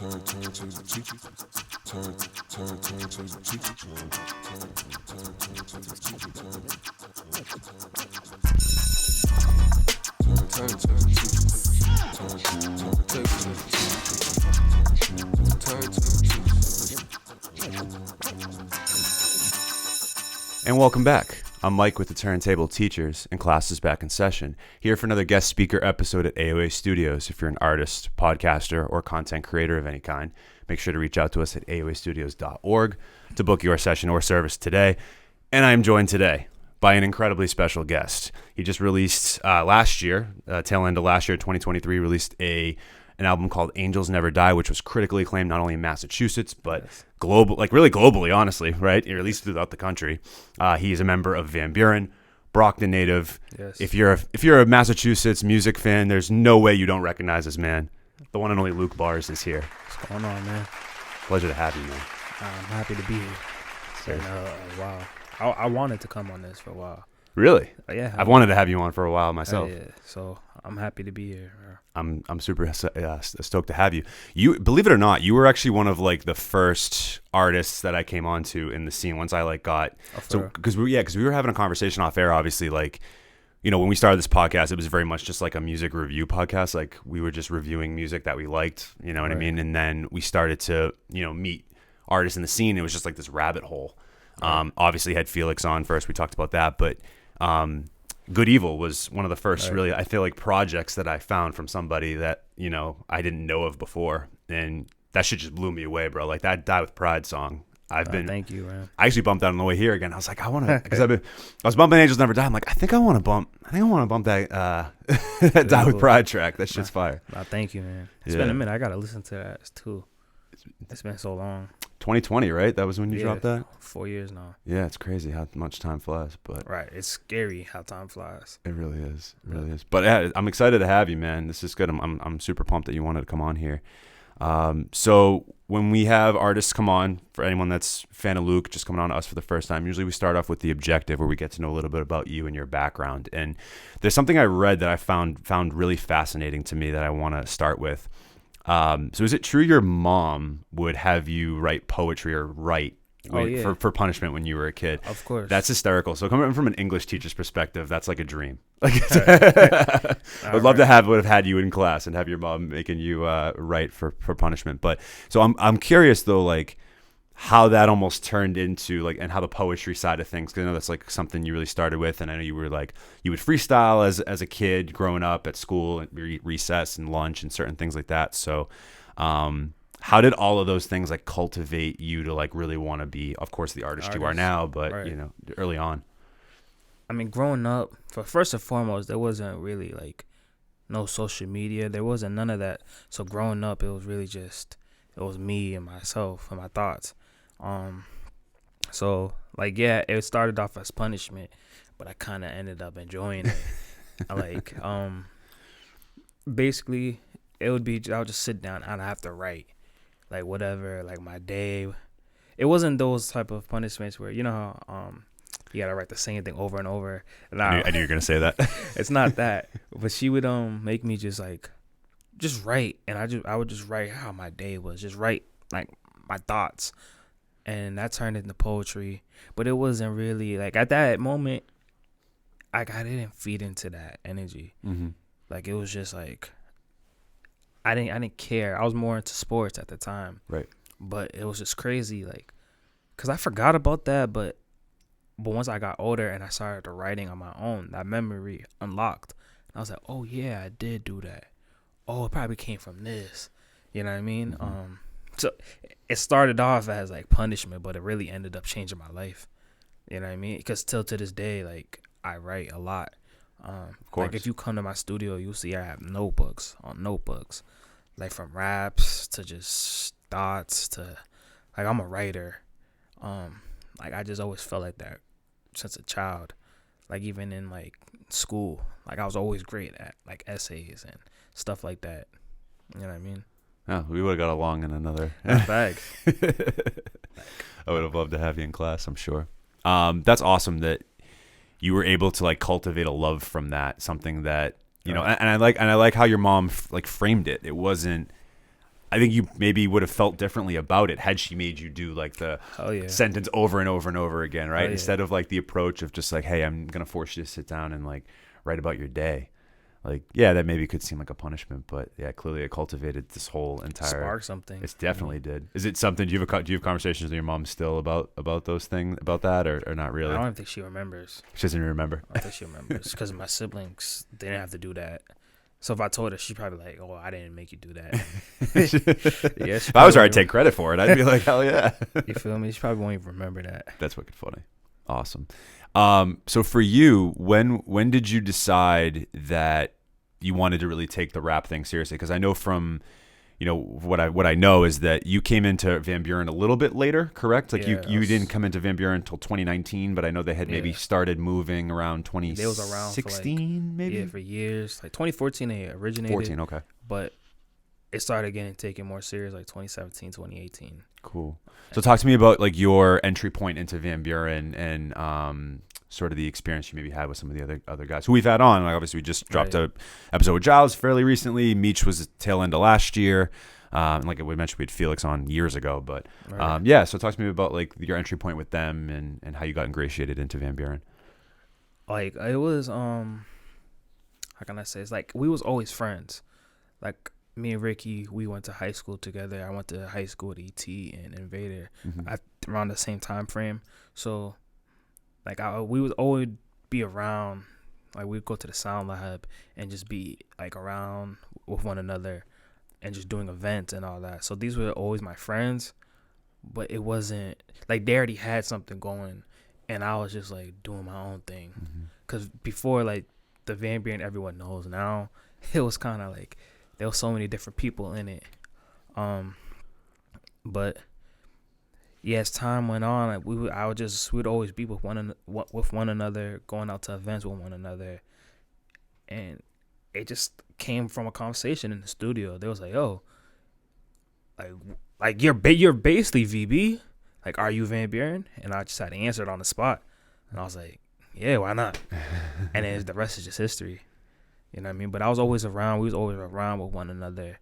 turn to the teacher. Turn to the teacher. Turn to the teacher. Turn to the teacher. Turn to the teacher. And welcome back. I'm Mike with the Turntable Teachers, and class is back in session. Here for another guest speaker episode at AOA Studios. If you're an artist, podcaster, or content creator of any kind, make sure to reach out to us at aoastudios.org to book your session or service today. And I am joined today by an incredibly special guest. He just released last year, tail end of last year, 2023, released an album called Angels Never Die, which was critically acclaimed not only in Massachusetts, but global, like really globally, honestly, right? Or at least throughout the country. He is a member of Van Buren, Brockton native. Yes. If you're a Massachusetts music fan, there's no way you don't recognize this man. The one and only Luke Bars is here. What's going on, man? Pleasure to have you, man. I'm happy to be here. It's been a while. I wanted to come on this for a while. Really? Yeah. I've wanted to have you on for a while myself. Yeah, so I'm happy to be here. I'm super stoked to have you. You, believe it or not, you were actually one of like the first artists that I came onto in the scene once I like got because we were having a conversation off air. Obviously, like, you know, when we started this podcast, it was very much just like a music review podcast. Like we were just reviewing music that we liked. You know what I mean? And then we started to meet artists in the scene. It was just like this rabbit hole. Obviously had Felix on first. We talked about that, but Good Evil was one of the first really, I feel like, projects that I found from somebody that, I didn't know of before. And that shit just blew me away, bro. Like that Die With Pride song. Thank you, man. I actually bumped that on the way here again. I was like, I want to, because I was bumping Angels Never Die. I'm like, I think I want to bump that, that Die With Pride track. That shit's fire. Thank you, man. It's been a minute. I got to listen to that too. It's been so long. 2020, right? That was when you dropped that? 4 years now. Yeah, it's crazy how much time flies. But right, it's scary how time flies. It really is. It really is. But yeah, I'm excited to have you, man. This is good. I'm super pumped that you wanted to come on here. So when we have artists come on, for anyone that's a fan of Luke, just coming on to us for the first time, usually we start off with the objective where we get to know a little bit about you and your background. And there's something I read that I found really fascinating to me that I want to start with. So is it true your mom would have you write poetry or write for punishment when you were a kid? Of course. That's hysterical. So coming from an English teacher's perspective, that's like a dream. Like, I would love to have had you in class and have your mom making you write for punishment. But so I'm curious though, like how that almost turned into like, and how the poetry side of things, because I know that's like something you really started with, and I know you were like, you would freestyle as a kid growing up at school and recess and lunch and certain things like that. So how did all of those things like cultivate you to like really want to be, of course, the artist you are now, but early on? I mean, growing up, first and foremost, there wasn't really like no social media. There wasn't none of that. So growing up, it was really just, it was me and myself and my thoughts. So like, yeah, it started off as punishment, but I kind of ended up enjoying it. Like, basically it would be, I would just sit down and I'd have to write like whatever, like my day. It wasn't those type of punishments where, you know how, you gotta write the same thing over and over. And I knew you were gonna say that. It's not that, but she would make me just write, and I would just write how my day was, just write like my thoughts, and that turned into poetry. But it wasn't really like at that moment, I didn't feed into that energy. Mm-hmm. Like it was just like I didn't care. I was more into sports at the time, right? But it was just crazy, like, cause I forgot about that, but once I got older and I started writing on my own, that memory unlocked. And I was like, oh yeah, I did do that. Oh, it probably came from this. You know what I mean? Mm-hmm. So it started off as like punishment, but it really ended up changing my life. You know what I mean? Because still to this day, like I write a lot. Of course. Like if you come to my studio, you'll see I have notebooks on notebooks, like from raps to just thoughts to, like I'm a writer. Like I just always felt like that since a child. Like even in like school, like I was always great at like essays and stuff like that. You know what I mean? Oh, we would have got along in another bag. I would have loved to have you in class, I'm sure. That's awesome that you were able to like cultivate a love from that, something that, you know, and I like how your mom like framed it. It wasn't, I think you maybe would have felt differently about it had she made you do like the sentence over and over and over again, right? Instead of like the approach of just like, hey, I'm gonna force you to sit down and like write about your day. Like, yeah, that maybe could seem like a punishment, but yeah, clearly it cultivated this whole entire spark something. It definitely did. Is it something? Do you have conversations with your mom still about those things, about that, or not really? I don't even think she remembers. She doesn't remember. I don't think she remembers because my siblings, they didn't have to do that. So if I told her, she'd probably be like, "Oh, I didn't make you do that." Yeah, if I was her, I'd take credit for it. I'd be like, "Hell yeah!" You feel me? She probably won't even remember that. That's wicked funny. Awesome. So for you, when did you decide that you wanted to really take the rap thing seriously? Because I know from, what I know is that you came into Van Buren a little bit later, correct? Like you didn't come into Van Buren until 2019, but I know they had maybe started moving around 2016, they was around for like, maybe? Yeah, for years. Like 2014 they originated. 14, okay. But it started getting taken more serious like 2017, 2018. Cool. So talk to me about like your entry point into Van Buren and sort of the experience you maybe had with some of the other guys who we've had on. Like obviously we just dropped a episode with Giles fairly recently. Meech was tail end of last year. And like we mentioned, we had Felix on years ago. But so talk to me about like your entry point with them and how you got ingratiated into Van Buren. Like it was how can I say? It's like we was always friends. Like me and Ricky, we went to high school together. I went to high school with ET and Invader around the same time frame. So like we would always be around. Like we'd go to the sound lab and just be like around with one another and just doing events and all that. So these were always my friends, but it wasn't like they already had something going and I was just like doing my own thing. Because before, like the Van Buren everyone knows now, it was kind of like there was so many different people in it. But yeah, as time went on, like we'd always be with one another, going out to events with one another, and it just came from a conversation in the studio. They was like, "Yo, like you're basically VB. Like, are you Van Buren?" And I just had to answer it on the spot, and I was like, "Yeah, why not?" And then the rest is just history. You know what I mean? But I was always around. We was always around with one another.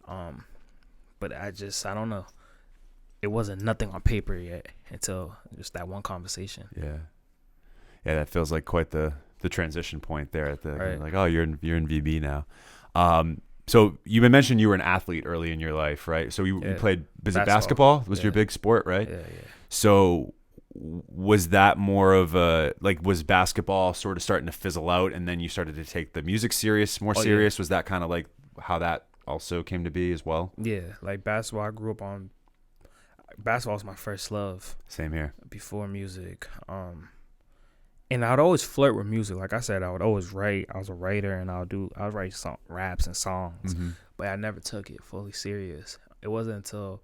But I don't know. It wasn't nothing on paper yet until just that one conversation. Yeah, that feels like quite the transition point there at the like, oh, you're in VB now. So you mentioned you were an athlete early in your life, right? So you played basketball was your big sport, right? Yeah. So was that more of a like, was basketball sort of starting to fizzle out and then you started to take the music serious? Was that kind of like how that also came to be as well? Yeah, like basketball, I grew up on basketball was my first love. Same here. Before music. And I'd always flirt with music. Like I said, I would always write. I was a writer and I'd write raps and songs. But I never took it fully serious. It wasn't until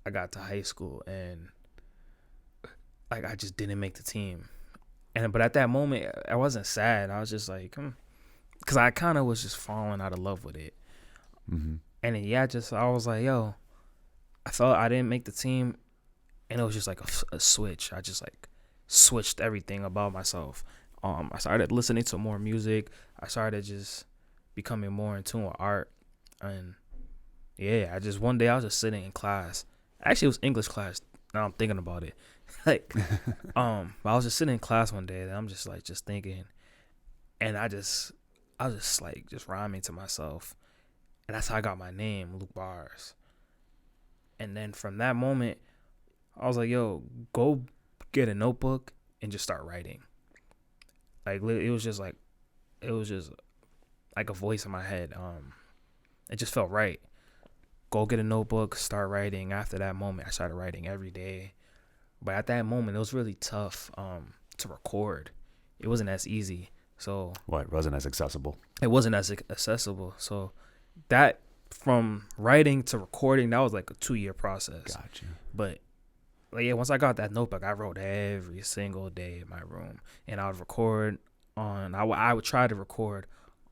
I got to high school and like I just didn't make the team. But at that moment, I wasn't sad. I was just like, because I kind of was just falling out of love with it. And then I was like, yo, I felt I didn't make the team, and it was just like a switch. I just like switched everything about myself. I started listening to more music. I started just becoming more in tune with art, and yeah, one day I was just sitting in class. Actually, it was English class. Now I'm thinking about it. Like, I was just sitting in class one day, and I'm just thinking, and I was just rhyming to myself, and that's how I got my name, Luke Bars. And then from that moment, I was like, yo, go get a notebook and just start writing. Like, it was just like a voice in my head. It just felt right. Go get a notebook, start writing. After that moment, I started writing every day. But at that moment, it was really tough to record. It wasn't as easy. So it wasn't as accessible. It wasn't as accessible. So that, from writing to recording, that was like a 2-year process. Gotcha. But once I got that notebook, I wrote every single day in my room, and I would record on. I would try to record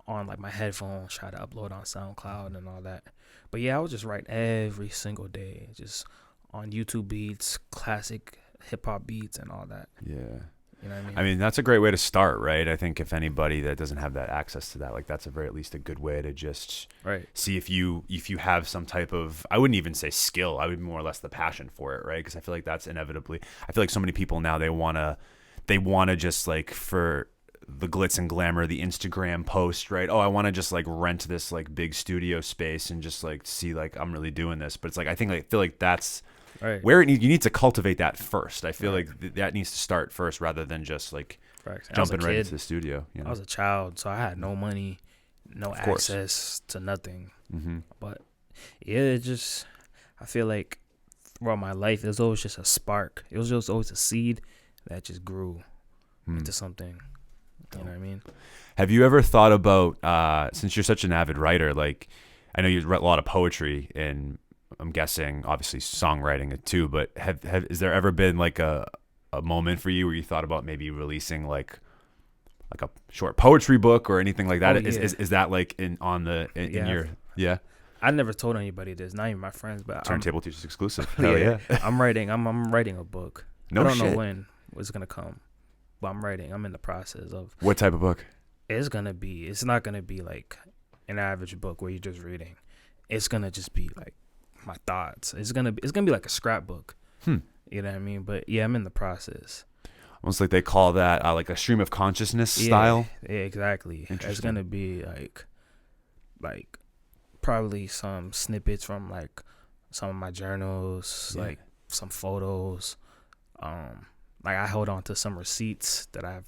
on like my headphones, try to upload on SoundCloud and all that. But I would just write every single day, just on YouTube beats, classic hip hop beats, and all that. Yeah. You know what I mean? I mean, that's a great way to start, right? I think if anybody that doesn't have that access to that, like that's a very, at least a good way to just see if you have some type of, I wouldn't even say skill, I would more or less the passion for it, right? Because I feel like that's inevitably, I feel like so many people now, they want to just like for the glitz and glamour, the Instagram post, right? Oh, I want to just like rent this like big studio space and just like see like I'm really doing this. But it's like, I feel like that's where you need to cultivate that first. I feel like that needs to start first rather than just like jumping right into the studio. You know? I was a child, so I had no money, no access to nothing. Mm-hmm. But yeah, it just, I feel like throughout my life, it was always just a spark. It was just always a seed that just grew into something. You know what I mean? Have you ever thought about, since you're such an avid writer, like I know you read a lot of poetry and I'm guessing obviously songwriting it too, but has there ever been like a moment for you where you thought about maybe releasing like a short poetry book or anything like that? Oh, yeah. Is that like in your I never told anybody this, not even my friends, but Turntable Teachers exclusive. Hell yeah. I'm writing a book. No I don't shit. know when it's gonna come, but I'm writing. I'm in the process of. What type of book? It's not gonna be like an average book where you're just reading. It's gonna just be like my thoughts. It's gonna be like a scrapbook. You know what I mean? But yeah, I'm in the process. Almost like they call that like a stream of consciousness style. Yeah, exactly. It's gonna be like probably some snippets from like some of my journals, like some photos. Like I hold on to some receipts that I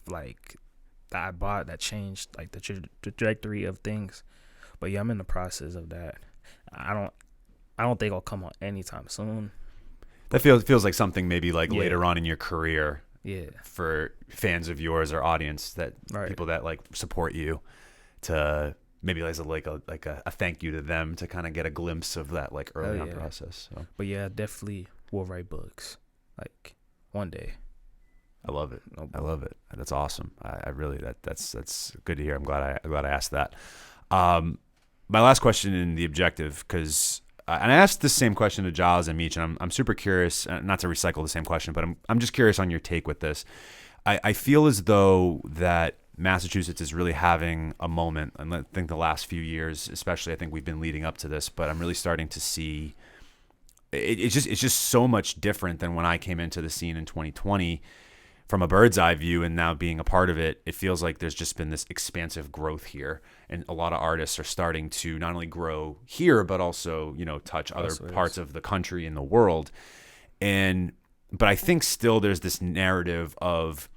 bought that changed like the trajectory of things. But yeah, I'm in the process of that. I don't think I'll come out anytime soon. That feels like something maybe like later on in your career. Yeah. For fans of yours or audience that people that like support you to maybe as a thank you to them to kind of get a glimpse of that like early on process. So. But yeah, I definitely will write books like one day. I love it. I love it. That's awesome. I really that's good to hear. I'm glad I asked that. My last question in the objective, because and I asked the same question to Giles and Meech, and I'm super curious. Not to recycle the same question, but I'm just curious on your take with this. I feel as though that Massachusetts is really having a moment, and I think the last few years, especially, I think we've been leading up to this, but I'm really starting to see it's just so much different than when I came into the scene in 2020. From a bird's eye view and now being a part of it, it feels like there's just been this expansive growth here. And a lot of artists are starting to not only grow here, but also, touch other parts of the country and the world. But I think still there's this narrative of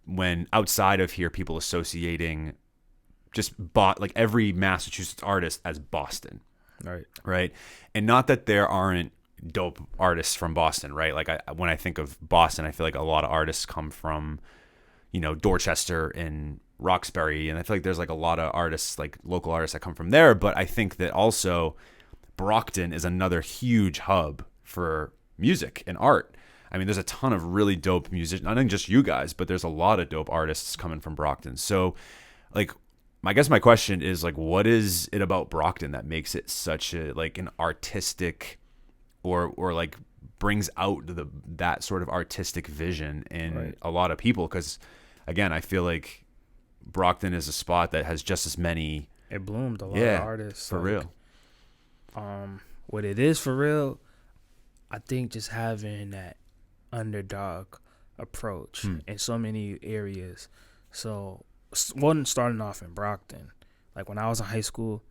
when outside of here, people associating like every Massachusetts artist as Boston. Right. And not that there aren't dope artists from Boston, right? Like when I think of Boston, I feel like a lot of artists come from, Dorchester and Roxbury, and I feel like there's like a lot of artists, like local artists that come from there. But I think that also Brockton is another huge hub for music and art. I mean, there's a ton of really dope musicians, not just you guys, but there's a lot of dope artists coming from Brockton. So like, I guess my question is like, what is it about Brockton that makes it such a like an artistic or like brings out that sort of artistic vision in a lot of people? Because again, I feel like Brockton is a spot that has just as many. It bloomed a lot of artists for real. What it is for real, I think just having that underdog approach in so many areas. So one, starting off in Brockton, like when I was in high school,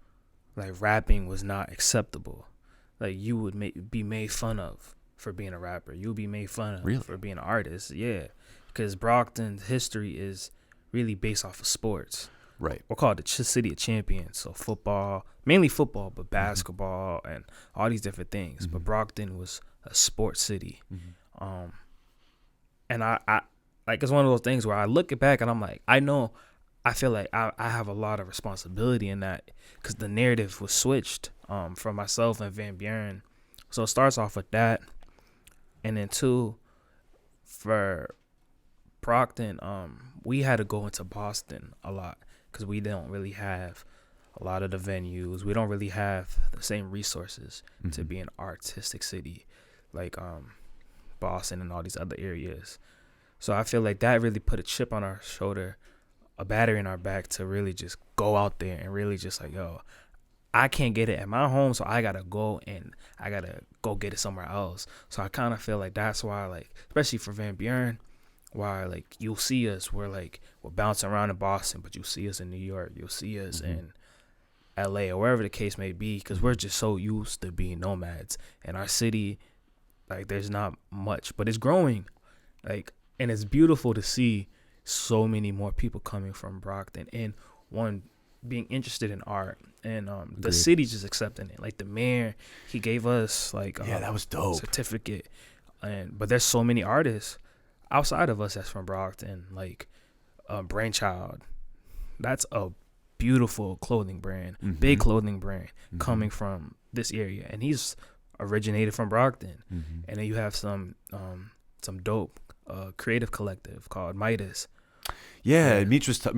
like rapping was not acceptable. Like you would be made fun of for being a rapper. You would be made fun of for being an artist. Yeah, because Brockton's history is really based off of sports. Right. We're called the City of Champions. So football, mainly football, but basketball and all these different things. But Brockton was a sports city. And I like, it's one of those things where I look back and I'm like, I feel like I have a lot of responsibility in that, because the narrative was switched from myself and Van Buren. So it starts off with that. And then two, for Brockton, we had to go into Boston a lot because we don't really have a lot of the venues. We don't really have the same resources to be an artistic city like Boston and all these other areas. So I feel like that really put a chip on our shoulder, a battery in our back to really just go out there and really just like, yo, I can't get it at my home, so I gotta go get it somewhere else. So I kind of feel like that's why, like, especially for Van Buren, why like you'll see us, we're bouncing around in Boston, but you'll see us in New York, you'll see us in LA or wherever the case may be, because we're just so used to being nomads. And our city, like, there's not much, but it's growing, like, and it's beautiful to see so many more people coming from Brockton and being interested in art, and the city just accepting it. Like the mayor, he gave us like that was dope certificate, but there's so many artists outside of us that's from Brockton, like Brainchild. That's a beautiful clothing brand, big clothing brand coming from this area, and he's originated from Brockton. And then you have some dope creative collective called Midas. Yeah, Meech was. I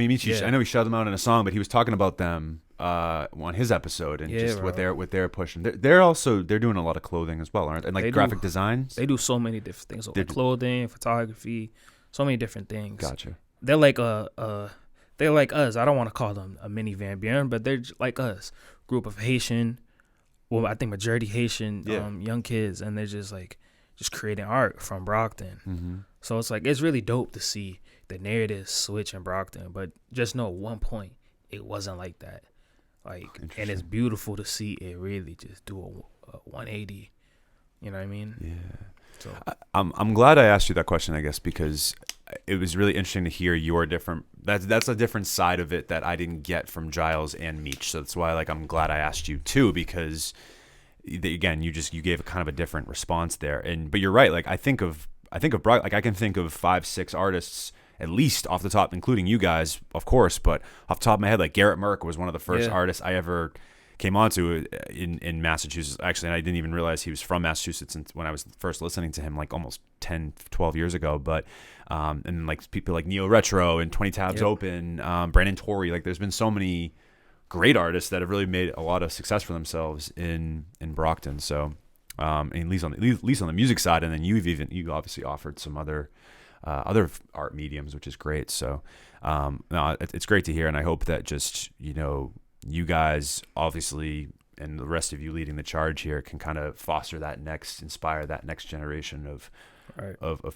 know he shouted them out in a song, but he was talking about them on his episode and just what they're pushing. They're doing a lot of clothing as well, aren't they? And like graphic designs. They do so many different things, like clothing, photography, so many different things. Gotcha. They're like they're like us. I don't want to call them a mini Van Buren, but they're like us, group of Haitian. Well, I think majority Haitian young kids, and they're just creating art from Brockton. So it's like it's really dope to see the narrative switch in Brockton, but just know at one point it wasn't like that. Like, and it's beautiful to see it really just do a 180. You know what I mean? Yeah. So I'm glad I asked you that question, I guess, because it was really interesting to hear your different. That's a different side of it that I didn't get from Giles and Meech. So that's why I'm glad I asked you too, because again, you gave a kind of a different response there. But you're right. Like I think of Brock. Like I can think of 5-6 artists at least off the top, including you guys, of course, but off the top of my head, like Garrett Merck was one of the first artists I ever came onto in Massachusetts, actually, and I didn't even realize he was from Massachusetts when I was first listening to him, like almost 10, 12 years ago. But and like people like Neo Retro and 20 Tabs Open, Brandon Torrey, like there's been so many great artists that have really made a lot of success for themselves in Brockton. So at least on the music side, and then you obviously offered some other art mediums, which is great. So no, it's great to hear, and I hope that just you guys obviously and the rest of you leading the charge here can kind of inspire that next generation of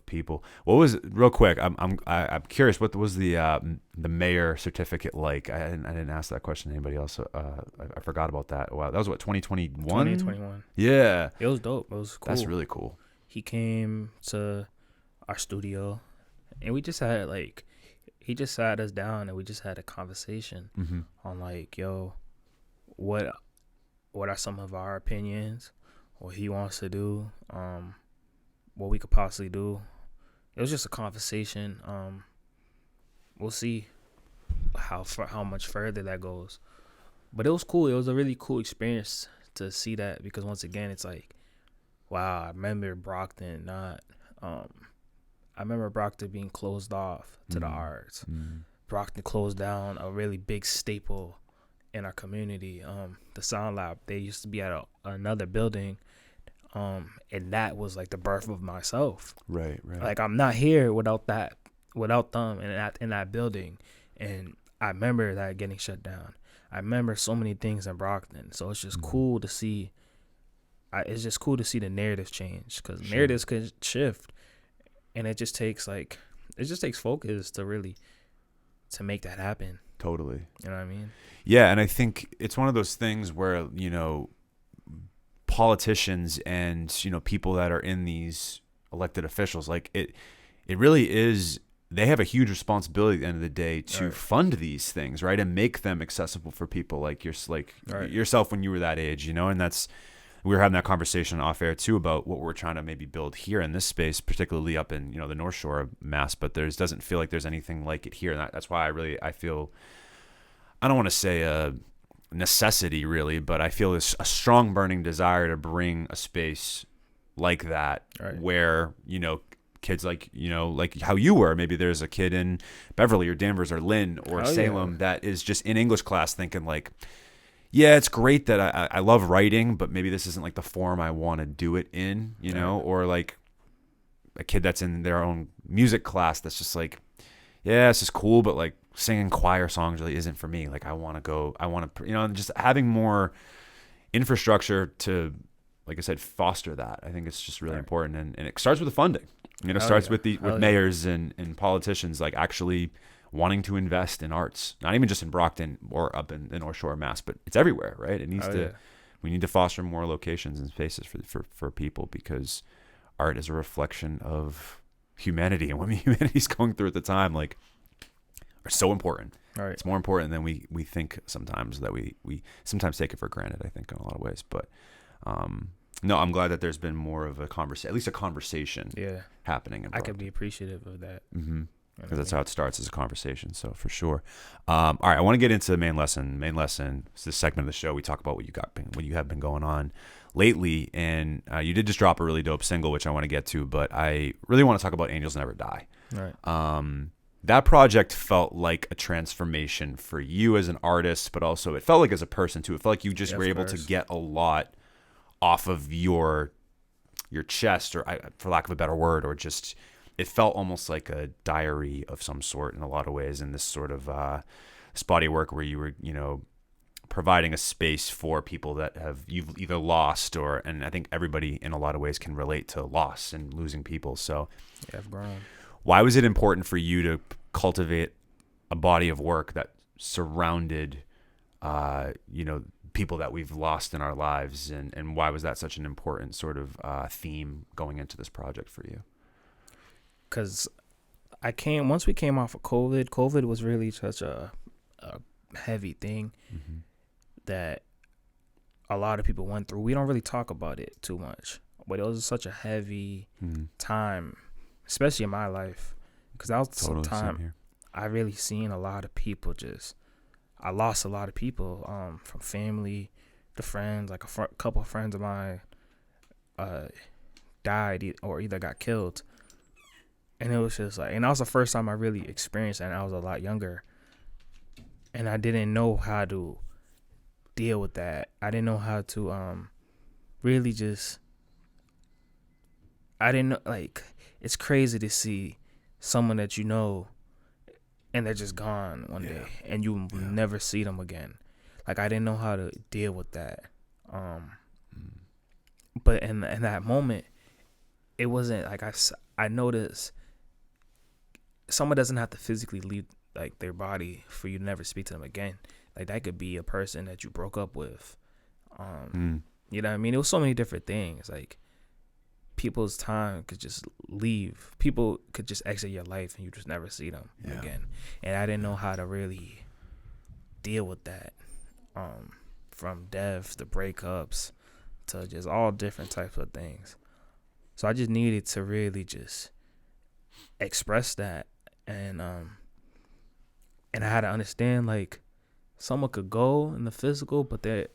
people. What was, real quick, I'm curious, what was the mayor certificate like? I didn't ask that question to anybody else. I forgot about that. Wow, that was what, 2021? 2021. Yeah, it was dope. It was cool. That's really cool. He came to our studio, and we just had he just sat us down and we just had a conversation on like, yo, what are some of our opinions, what he wants to do, what we could possibly do. It was just a conversation. We'll see how much further that goes, but it was cool. It was a really cool experience to see that, because once again, it's like, wow, I remember Brockton being closed off to the arts. Brockton closed down a really big staple in our community. The Sound Lab, they used to be at another building, and that was like the birth of myself. Right. Like I'm not here without them in that building, and I remember that getting shut down. I remember so many things in Brockton, so it's just cool to see. It's just cool to see the narrative change, because narratives could shift. And it just takes focus to make that happen. Totally. You know what I mean? Yeah, and I think it's one of those things where, politicians and, people that are in these elected officials, like it really is, they have a huge responsibility at the end of the day to fund these things, right? And make them accessible for people like yourself when you were that age, and that's, we were having that conversation off air too about what we're trying to maybe build here in this space, particularly up in the North Shore of Mass. But doesn't feel like there's anything like it here, and that's why I feel, I don't want to say a necessity really, but I feel a strong burning desire to bring a space like that, where kids like how you were. Maybe there's a kid in Beverly or Danvers or Lynn or Salem that is just in English class thinking like, yeah, it's great that I love writing, but maybe this isn't like the form I want to do it in, or like, a kid that's in their own music class that's just like, yeah, this is cool, but like singing choir songs really isn't for me. Like I want to, you know, just having more infrastructure to, like I said, foster that. I think it's just really important. And it starts with the funding. You know, it starts with mayors and politicians like actually wanting to invest in arts, not even just in Brockton or up in North Shore, Mass, but it's everywhere, right? It needs we need to foster more locations and spaces for people, because art is a reflection of humanity, and what humanity's going through at the time, like, are so important. Right. It's more important than we think sometimes, that we sometimes take it for granted, I think, in a lot of ways. But no, I'm glad that there's been more of a conversation, at least a conversation happening in Brockton. I could be appreciative of that. Mm-hmm. Because that's how it starts, as a conversation. So for sure. All right, I want to get into the main lesson. Main lesson is this segment of the show. We talk about what you have been going on lately, and you did just drop a really dope single, which I want to get to. But I really want to talk about Angels Never Die. Right. That project felt like a transformation for you as an artist, but also it felt like as a person too. It felt like you just were able to get a lot off of your chest, or for lack of a better word, or just. It felt almost like a diary of some sort in a lot of ways, in this sort of this body of work where you were, you know, providing a space for people that you've either lost, and I think everybody in a lot of ways can relate to loss and losing people. So I've grown. Why was it important for you to cultivate a body of work that surrounded, you know, people that we've lost in our lives, and why was that such an important sort of theme going into this project for you? Because once we came off of COVID was really such a heavy thing that a lot of people went through. We don't really talk about it too much, but it was such a heavy time, especially in my life, because that was some time I really seen a lot of people I lost a lot of people, from family to friends. Like a couple of friends of mine died or either got killed. And it was just like, and that was the first time I really experienced it, and I was a lot younger. And I didn't know how to deal with that. I didn't know how to really I didn't know, like, it's crazy to see someone that you know and they're just gone one day and you never see them again. Like, I didn't know how to deal with that. But in that moment, it wasn't like I noticed someone doesn't have to physically leave like their body for you to never speak to them again. Like, that could be a person that you broke up with. You know what I mean? It was so many different things. Like, people's time could just leave. People could just exit your life and you just never see them again. And I didn't know how to really deal with that. From deaths to breakups to just all different types of things. So I just needed to really just express that. And I had to understand, like, someone could go in the physical, but their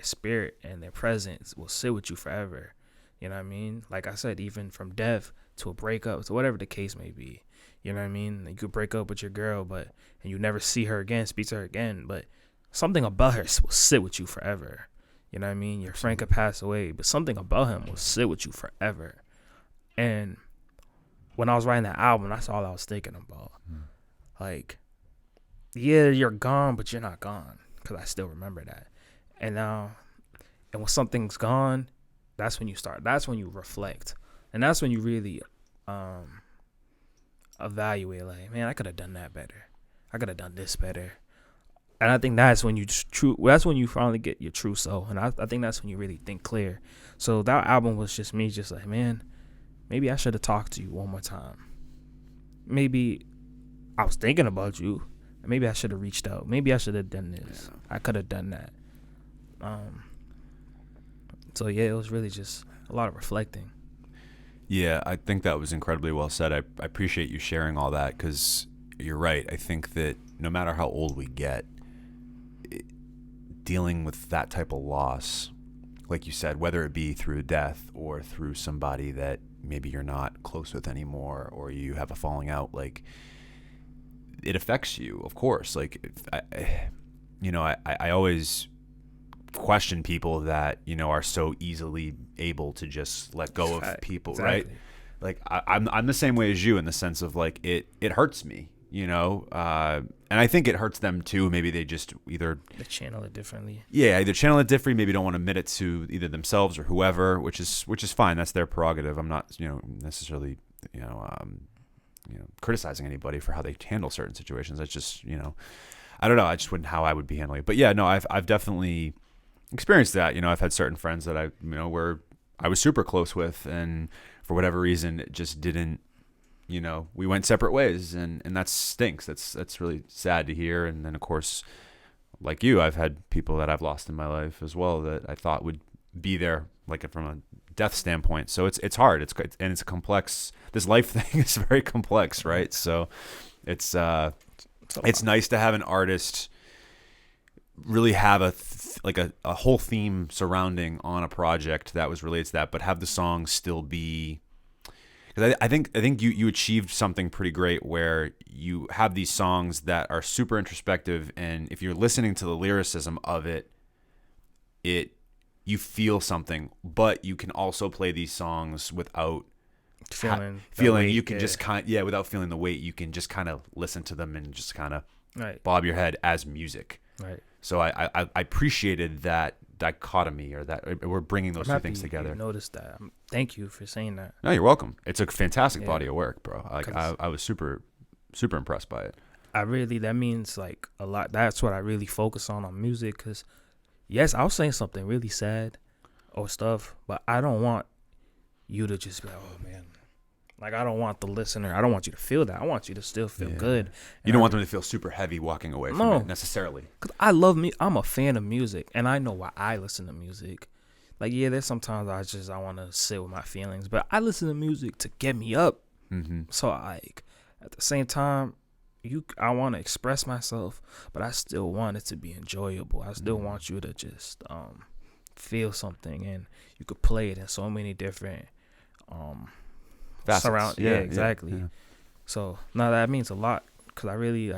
spirit and their presence will sit with you forever. You know what I mean? Like I said, even from death to a breakup, to whatever the case may be. You know what I mean? You could break up with your girl, and you never see her again, speak to her again, but something about her will sit with you forever. You know what I mean? Your friend could pass away, but something about him will sit with you forever. And when I was writing that album, that's all I was thinking about. Like, yeah, you're gone, but you're not gone, because I still remember that. And when something's gone, that's when you reflect. And that's when you really evaluate, like, man, I could have done that better. I could have done this better. And I think that's when that's when you finally get your true soul. And I think that's when you really think clear. So that album was just me just like, man, maybe I should have talked to you one more time. Maybe I was thinking about you. Maybe I should have reached out. Maybe I should have done this. I could have done that. So yeah, it was really just a lot of reflecting. Yeah, I think that was incredibly well said. I appreciate you sharing all that, because you're right. I think that no matter how old we get, dealing with that type of loss, like you said, whether it be through death or through somebody that maybe you're not close with anymore, or you have a falling out, like, it affects you, of course. Like, I always question people that, are so easily able to just let go of people, right? like I'm the same way as you in the sense of like it hurts me, you know, and I think it hurts them too. Maybe they just either They channel it differently. yeah, either channel it differently, maybe don't want to admit it to either themselves or whoever, which is fine. That's their prerogative. I'm not, you know, necessarily, you know, criticizing anybody for how they handle certain situations. That's just, you know, I don't know. I just wouldn't how I would be handling it. But yeah, no, I've definitely experienced that. You know, I've had certain friends that where I was super close with, and for whatever reason, it just didn't. You know, we went separate ways, and that stinks. That's really sad to hear. And then of course, like you, I've had people that I've lost in my life as well that I thought would be there, like from a death standpoint. So it's hard. It's a complex. This life thing is very complex, right? So it's nice to have an artist really have a whole theme surrounding on a project that was related to that, but have the songs still be. Because I think you achieved something pretty great where you have these songs that are super introspective, and if you're listening to the lyricism of it, you feel something, but you can also play these songs without feeling weight, you can just without feeling the weight. You can just kind of listen to them and just kind of right. bob your head as music. Right. So I appreciated that dichotomy, or that we're bringing those two things together. You noticed that. Thank you for saying that. No, you're welcome. It's a fantastic body of work, bro. Like I was super impressed by it. That means like a lot. That's what I really focus on music. Because yes, I was saying something really sad or stuff, but I don't want you to just be like, oh man. Like, I don't want the listener, I don't want you to feel that. I want you to still feel good. You don't want them to feel super heavy walking away from it necessarily. Because I love me. I'm a fan of music, and I know why I listen to music. Like, yeah, there's sometimes I want to sit with my feelings, but I listen to music to get me up. Mm-hmm. So, like, at the same time, I want to express myself, but I still want it to be enjoyable. I still want you to just feel something, and you could play it in so many different facets. Exactly. Yeah. So now that means a lot, because I really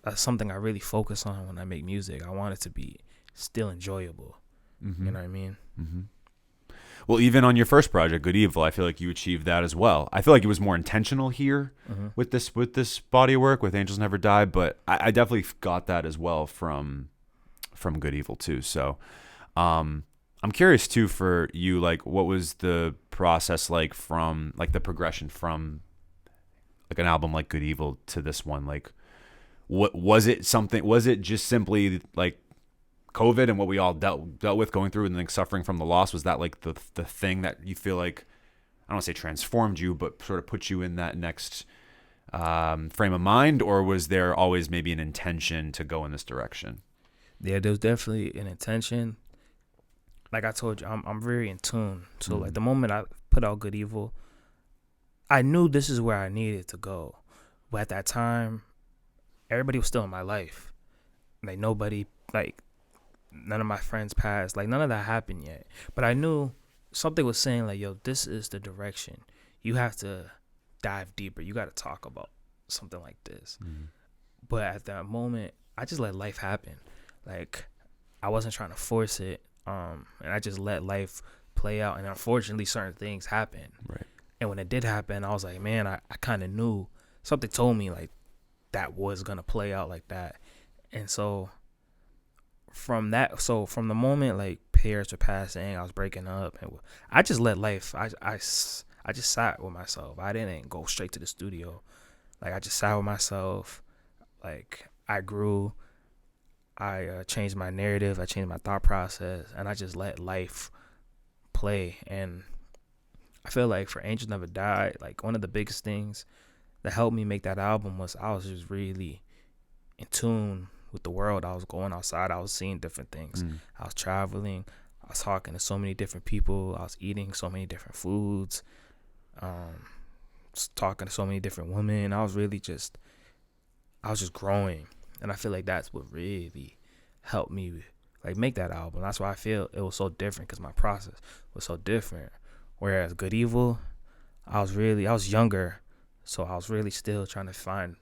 that's something I really focus on when I make music. I want it to be still enjoyable. Mm-hmm. You know what I mean? Mm-hmm. Well, even on your first project, Good Evil, I feel like you achieved that as well. I feel like it was more intentional here with this body of work with Angels Never Die, but I definitely got that as well from Good Evil too. So I'm curious too for you, like, what was the process like from like the progression from like an album like Good Evil to this one? Like, what was it? Was it just simply like COVID and what we all dealt with going through and like suffering from the loss? Was that like the thing that you feel like, I don't want to say transformed you, but sort of put you in that next frame of mind? Or was there always maybe an intention to go in this direction? Yeah, there was definitely an intention. Like I told you, I'm very in tune. So like the moment I put out Good Evil, I knew this is where I needed to go. But at that time, everybody was still in my life. Like nobody, like none of my friends passed. Like none of that happened yet. But I knew something was saying like, yo, this is the direction. You have to dive deeper. You got to talk about something like this. Mm-hmm. But at that moment, I just let life happen. Like I wasn't trying to force it. And I just let life play out, and unfortunately certain things happen. Right. And when it did happen, I was like, man, I kind of knew, something told me like that was gonna play out like that. And so from the moment like parents were passing, I was breaking up, and I just let life. I just sat with myself. I didn't go straight to the studio. Like I just sat with myself. Like I grew. I changed my narrative, I changed my thought process, and I just let life play. And I feel like for Angels Never Die, like one of the biggest things that helped me make that album was I was just really in tune with the world. I was going outside, I was seeing different things. I was traveling, I was talking to so many different people, I was eating so many different foods, talking to so many different women. I was just growing. And I feel like that's what really helped me like make that album. That's why I feel it was so different, because my process was so different. Whereas Good Evil, I was younger, so I was really still trying to find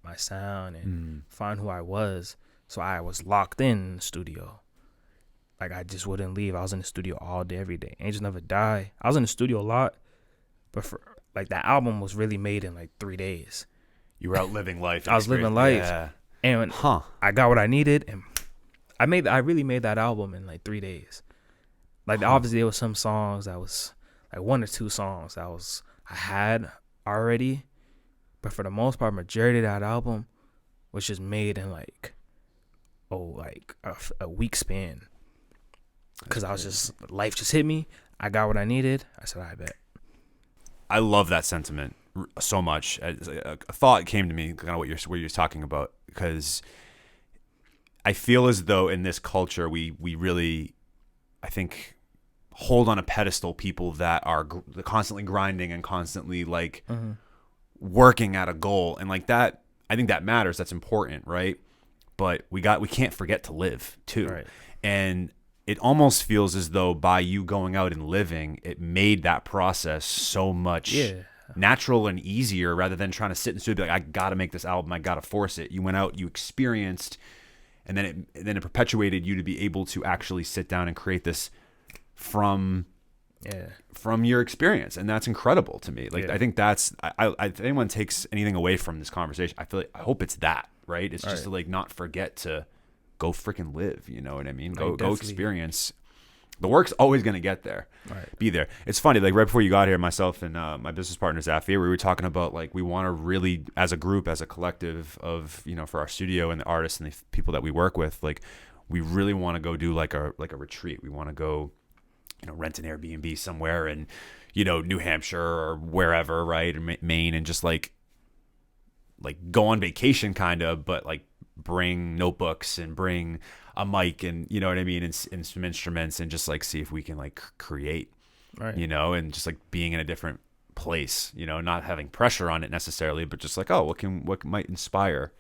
my sound and find who I was. So I was locked in the studio. Like I just wouldn't leave. I was in the studio all day, every day. Angels Never Die, I was in the studio a lot, but for like that album was really made in like 3 days. You were out living life. I was living life, yeah. and I got what I needed, and I really made that album in like 3 days. Like obviously there was some songs that was like 1 or 2 songs that I had already, but for the most part, majority of that album was just made in like a week span. Because I was just, life just hit me. I got what I needed. I said, I bet. I love that sentiment so much. A thought came to me, kind of what you're talking about, because I feel as though in this culture we really, I think, hold on a pedestal people that are constantly grinding and constantly like working at a goal, and like that. I think that matters. That's important, right? But we can't forget to live too, Right. and it almost feels as though by you going out and living, it made that process so much natural and easier, rather than trying to sit in the studio and be like, I got to make this album, I got to force it. You went out, you experienced, and then it perpetuated you to be able to actually sit down and create this from your experience. And that's incredible to me. Like, I think that's, if anyone takes anything away from this conversation, I hope it's that, right? It's just to like not forget to go freaking live, you know what I mean? Go experience. The work's always going to get there. Right. Be there. It's funny, like right before you got here, myself and my business partner Zafir, we were talking about like we want to really, as a group, as a collective of, you know, for our studio and the artists and the people that we work with, like we really want to go do like a retreat. We want to go, you know, rent an Airbnb somewhere in, you know, New Hampshire or wherever, right, or Maine, and just like go on vacation kind of, but like bring notebooks and bring a mic and, you know what I mean, and some instruments, and just like see if we can like create, you know, and just like being in a different place, you know, not having pressure on it necessarily, but just like, oh, what might inspire,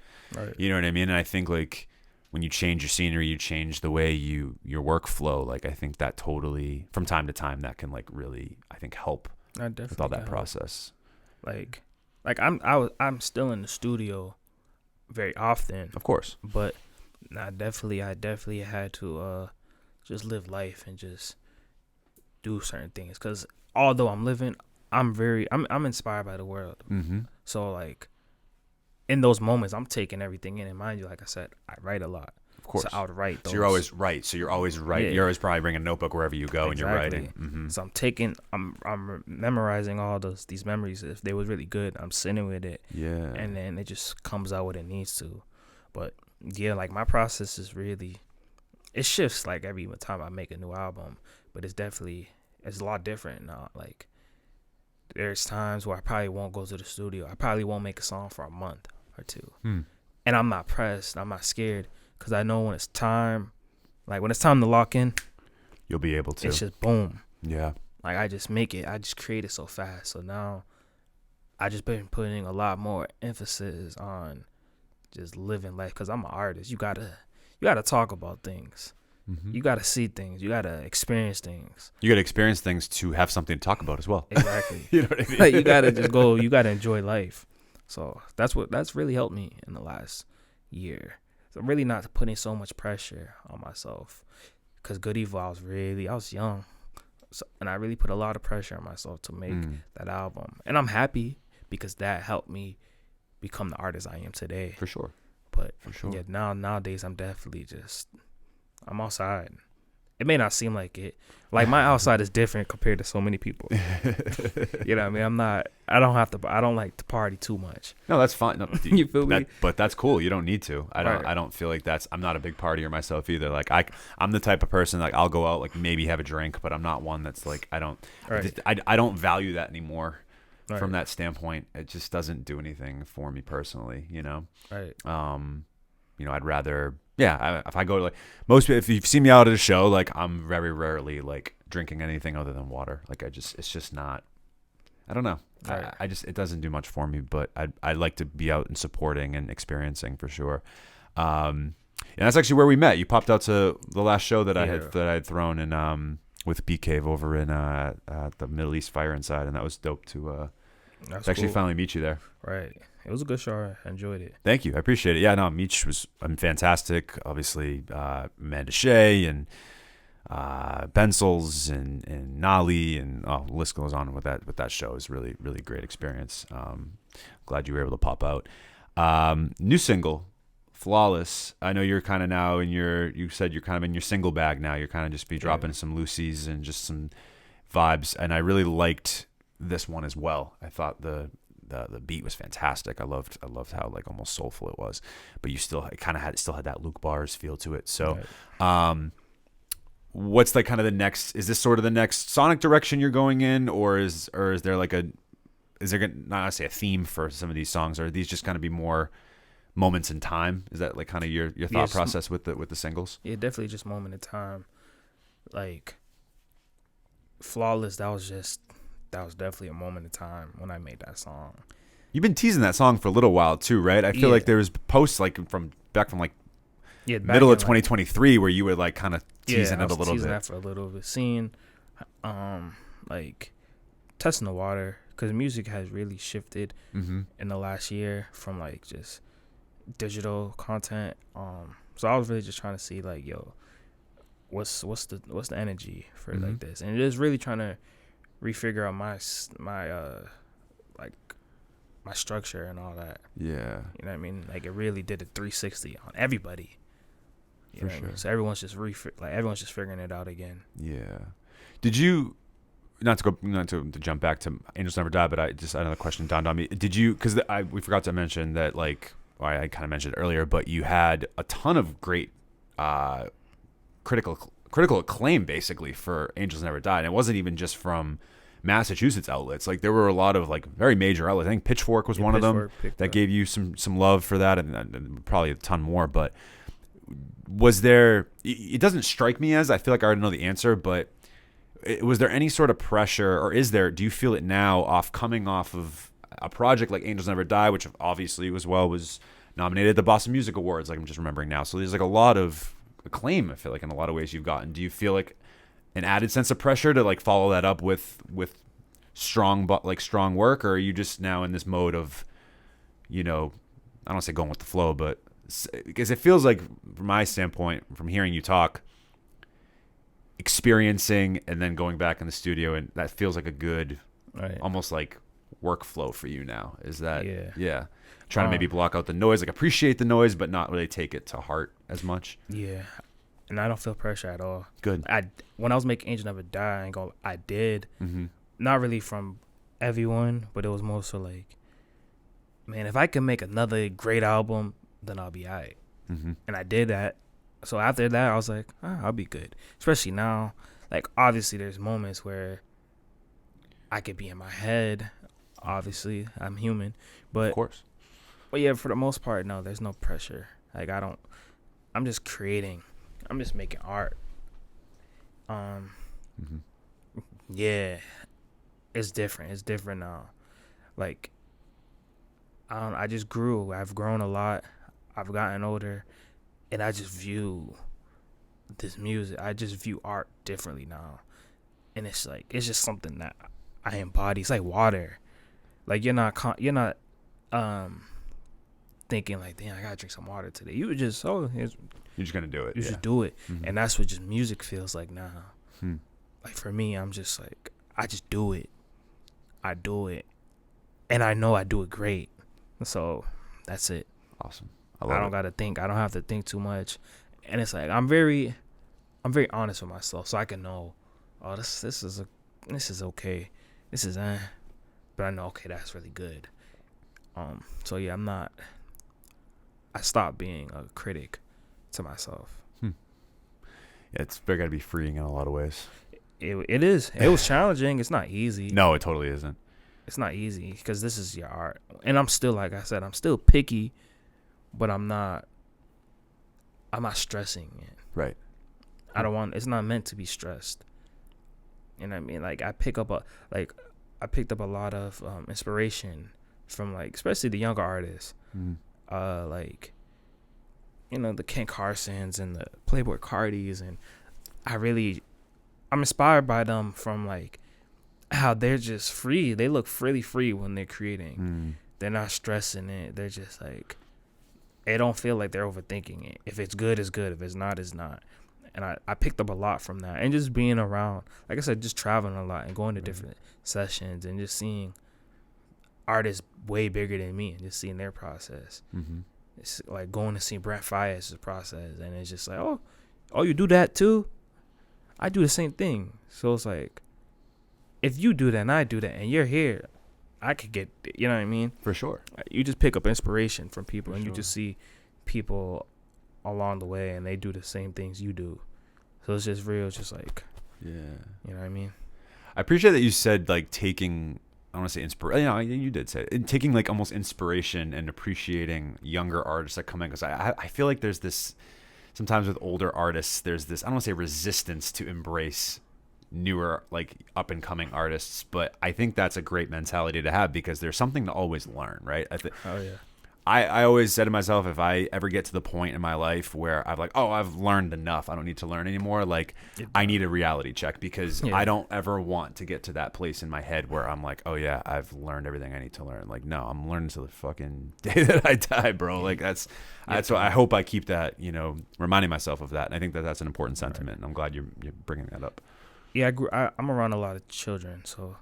you know what I mean? And I think like when you change your scenery, you change the way your workflow. Like I think that totally, from time to time, that can like really, I think, help with all that process. Like I'm still in the studio very often, of course, but I definitely had to just live life and just do certain things, because although I'm living, I'm inspired by the world. So like in those moments, I'm taking everything in. And mind you, like I said, I write a lot. Of course, so I would write those. So you're always right. So you're always right. Yeah. You're always probably bringing a notebook wherever you go, and you're writing. So I'm memorizing all these memories. If they was really good, I'm sitting with it. Yeah. And then it just comes out what it needs to. But yeah, like my process is really, it shifts like every time I make a new album. But it's a lot different now. Like there's times where I probably won't go to the studio. I probably won't make a song for a month or 2. And I'm not pressed. I'm not scared, because I know when it's time to lock in, you'll be able to. It's just boom. Yeah. Like I just make it. I just create it so fast. So now I just been putting a lot more emphasis on just living life, because I'm an artist. You gotta talk about things. You gotta see things. You gotta experience things. You gotta experience things to have something to talk about as well. Exactly. You know what I mean? Like you gotta just go. You gotta enjoy life. So that's really helped me in the last year. So really not putting so much pressure on myself, because Good Evil, I was young, so, and I really put a lot of pressure on myself to make that album. And I'm happy, because that helped me become the artist I am today. For sure. But for sure. Yeah, nowadays I'm definitely I'm outside. It may not seem like it. Like my outside is different compared to so many people. You know what I mean? I don't like to party too much. No, that's fine. No, you feel me? But that's cool. You don't need to. I don't feel like I'm not a big partier myself either. Like I'm the type of person, like I'll go out, like maybe have a drink, but I'm not one that's like, I don't value that anymore. From that standpoint, it just doesn't do anything for me personally, you know? Right. You know, I'd rather, if I go to like most people, if you've seen me out at a show, like I'm very rarely like drinking anything other than water. Like it's just not, I don't know. Right. It doesn't do much for me, but I like to be out and supporting and experiencing for sure. And that's actually where we met. You popped out to the last show that I had thrown in, with B Cave over in, at the Middle East Fire Inside. And that was dope to actually finally meet you there. Right. It was a good show. I enjoyed it. Thank you. I appreciate it. Yeah, no, Meech was fantastic. Obviously, Amanda Shea and Bensels and Nali, and the list goes on with that show. Is really, really great experience. Glad you were able to pop out. New single, Flawless. I know you're kind of now you said you're kind of in your single bag now. You're kind of just be dropping some loosies and just some vibes. And I really liked this one as well. I thought the beat was fantastic. I loved how like almost soulful it was, but you still had that Luke Bars feel to it. So, what's like kind of the next? Is this sort of the next sonic direction you're going in, or is there like is there not to say a theme for some of these songs, or are these just kind of be more moments in time? Is that like kind of your thought process with the singles? Yeah, definitely just moment in time. Like Flawless, that was definitely a moment in time when I made that song. You've been teasing that song for a little while too, right? I feel like there was posts like from like middle of 2023 where you were like kind of teasing it a little bit. That for a little bit. Seeing, like testing the water, because music has really shifted in the last year from like just digital content. So I was really just trying to see like, yo, what's the energy for like this, and just really trying to refigure out my structure and all that. Yeah, you know what I mean. Like it really did a 360 on everybody. You know what I mean? So everyone's just figuring it out again. Yeah. Did you? Not to jump back to Angels Never Die, but another question dawned on me. Did you? Because we forgot to mention that like. I kind of mentioned it earlier, but you had a ton of great critical acclaim basically for Angels Never Die, and it wasn't even just from Massachusetts outlets. Like there were a lot of like very major outlets. I think Pitchfork was one of them that gave you some love for that, and probably a ton more. But was there? It doesn't strike me as, I feel like I already know the answer, but was there any sort of pressure, or is there? Do you feel it now coming off of a project like Angels Never Die, which obviously was nominated at the Boston Music Awards, like I'm just remembering now. So there's like a lot of acclaim, I feel like, in a lot of ways you've gotten. Do you feel like an added sense of pressure to like follow that up with strong work, or are you just now in this mode of, I don't want to say going with the flow, but because it feels like from my standpoint, from hearing you talk, experiencing and then going back in the studio, and that feels like a good, almost like workflow for you now. Is that trying to maybe block out the noise, like appreciate the noise but not really take it to heart as much? And I don't feel pressure at all. Good. When I was making Angel Never Die, I did not really from everyone, but it was more so like, man, if I can make another great album, then I'll be alright. And I did that. So after that I was like, I'll be good. Especially now, like obviously there's moments where I could be in my head. Obviously, I'm human, but of course. But yeah, for the most part, no, there's no pressure. Like I'm just creating. I'm just making art. Yeah, it's different. It's different now. Like I just grew. I've grown a lot. I've gotten older, and I just view this music. I just view art differently now, and it's just something that I embody. It's like water. Like you're not thinking like, damn, I gotta drink some water today. You would just you're just gonna do it. You just do it, and that's what just music feels like now. Like for me, I'm just like, I just do it. I do it, and I know I do it great. So that's it. Awesome. I don't gotta think. I don't have to think too much, and it's like I'm very honest with myself, so I can know, oh, this is okay. This is but I know, okay, that's really good. So yeah, I stopped being a critic to myself. Yeah, it's gotta be freeing in a lot of ways. It is. It was challenging. It's not easy. No, it totally isn't. It's not easy because this is your art, and I'm still, like I said, I'm still picky, but I'm not stressing it. Right. I don't want. It's not meant to be stressed. You know what I mean? Like I picked up a lot of inspiration from, like, especially the younger artists, like, the Ken Carsons and the Playboy Cardis, and I'm inspired by them from like how they're just free. They look really free when they're creating. They're not stressing it. They're just like, it don't feel like they're overthinking it. If it's good, it's good. If it's not, it's not. And I picked up a lot from that, and just being around, like I said, just traveling a lot and going to different sessions and just seeing artists way bigger than me and just seeing their process. Mm-hmm. It's like going to see Brent Faiyaz's process, and it's just like, oh, you do that too? I do the same thing. So it's like, if you do that and I do that and you're here, I could get, you know what I mean? For sure. You just pick up inspiration from people, and sure. you just see people along the way, and they do the same things you do. So it's just real. It's just like, Yeah. you know what I mean? I appreciate that you said like taking, I don't want to say inspiration. You know, you did say it. Taking like almost inspiration and appreciating younger artists that come in, because I feel like there's this, sometimes with older artists, there's this, I don't want to say resistance to embrace newer, like up and coming artists, but I think that's a great mentality to have, because there's something to always learn, right? Oh yeah. I always said to myself, if I ever get to the point in my life where I'm like, oh, I've learned enough, I don't need to learn anymore, like I need a reality check, because I don't ever want to get to that place in my head where I'm like, oh yeah, I've learned everything I need to learn. Like, no, I'm learning till the fucking day that I die, bro. Like that's what I hope I keep that, you know, reminding myself of that. And I think that that's an important sentiment. And I'm glad you're bringing that up. Yeah, I'm around a lot of children, so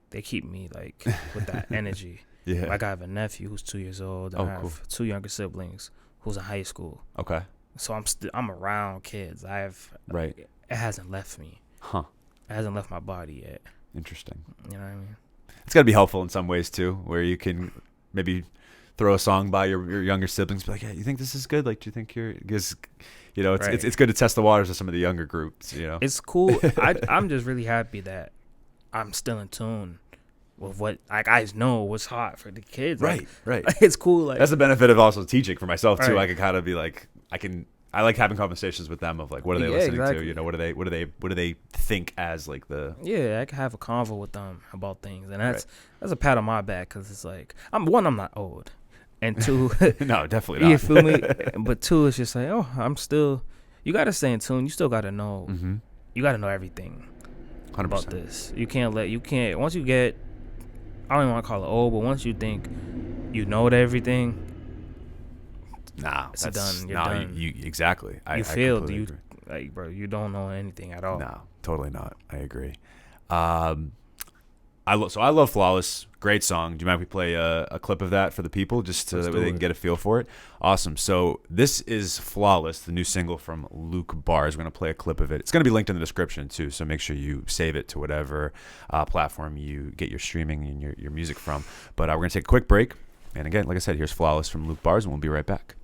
they keep me like with that energy. Yeah. Like I have a nephew who's 2 years old, and I have two younger siblings who's in high school. Okay. So I'm around kids. Right. It hasn't left me. Huh. It hasn't left my body yet. Interesting. You know what I mean? It's got to be helpful in some ways too, where you can maybe throw a song by your younger siblings, be like, yeah, you think this is good? Like, do you think because, you know, it's good to test the waters of some of the younger groups, you know? It's cool. I'm just really happy that I'm still in tune with what, like, I know what's hot for the kids. Right, like, right. Like, it's cool. Like, that's the benefit of also teaching for myself too. Right. I can kind of be like, I like having conversations with them of like, what are they listening to? You know, what do they think as like the. Yeah, I can have a convo with them about things, and that's a pat on my back, because it's like, I'm not old, and two, no, definitely not. You feel me? But two, it's just like, oh, I'm still. You gotta stay in tune. You still gotta know. Mm-hmm. You gotta know everything 100%. about this. You can't once you get, I don't even want to call it old, but once you think you know everything, it's done. You're done. You exactly. You failed. completely You agree. like, bro. You don't know anything at all. No, totally not. I agree. I love Flawless. Great song. Do you mind if we play a clip of that for the people, just so that they can get a feel for it? Awesome. So this is Flawless, the new single from Luke Bars. We're going to play a clip of it. It's going to be linked in the description too, so make sure you save it to whatever platform you get your streaming and your music from. But we're going to take a quick break. And again, like I said, here's Flawless from Luke Bars, and we'll be right back.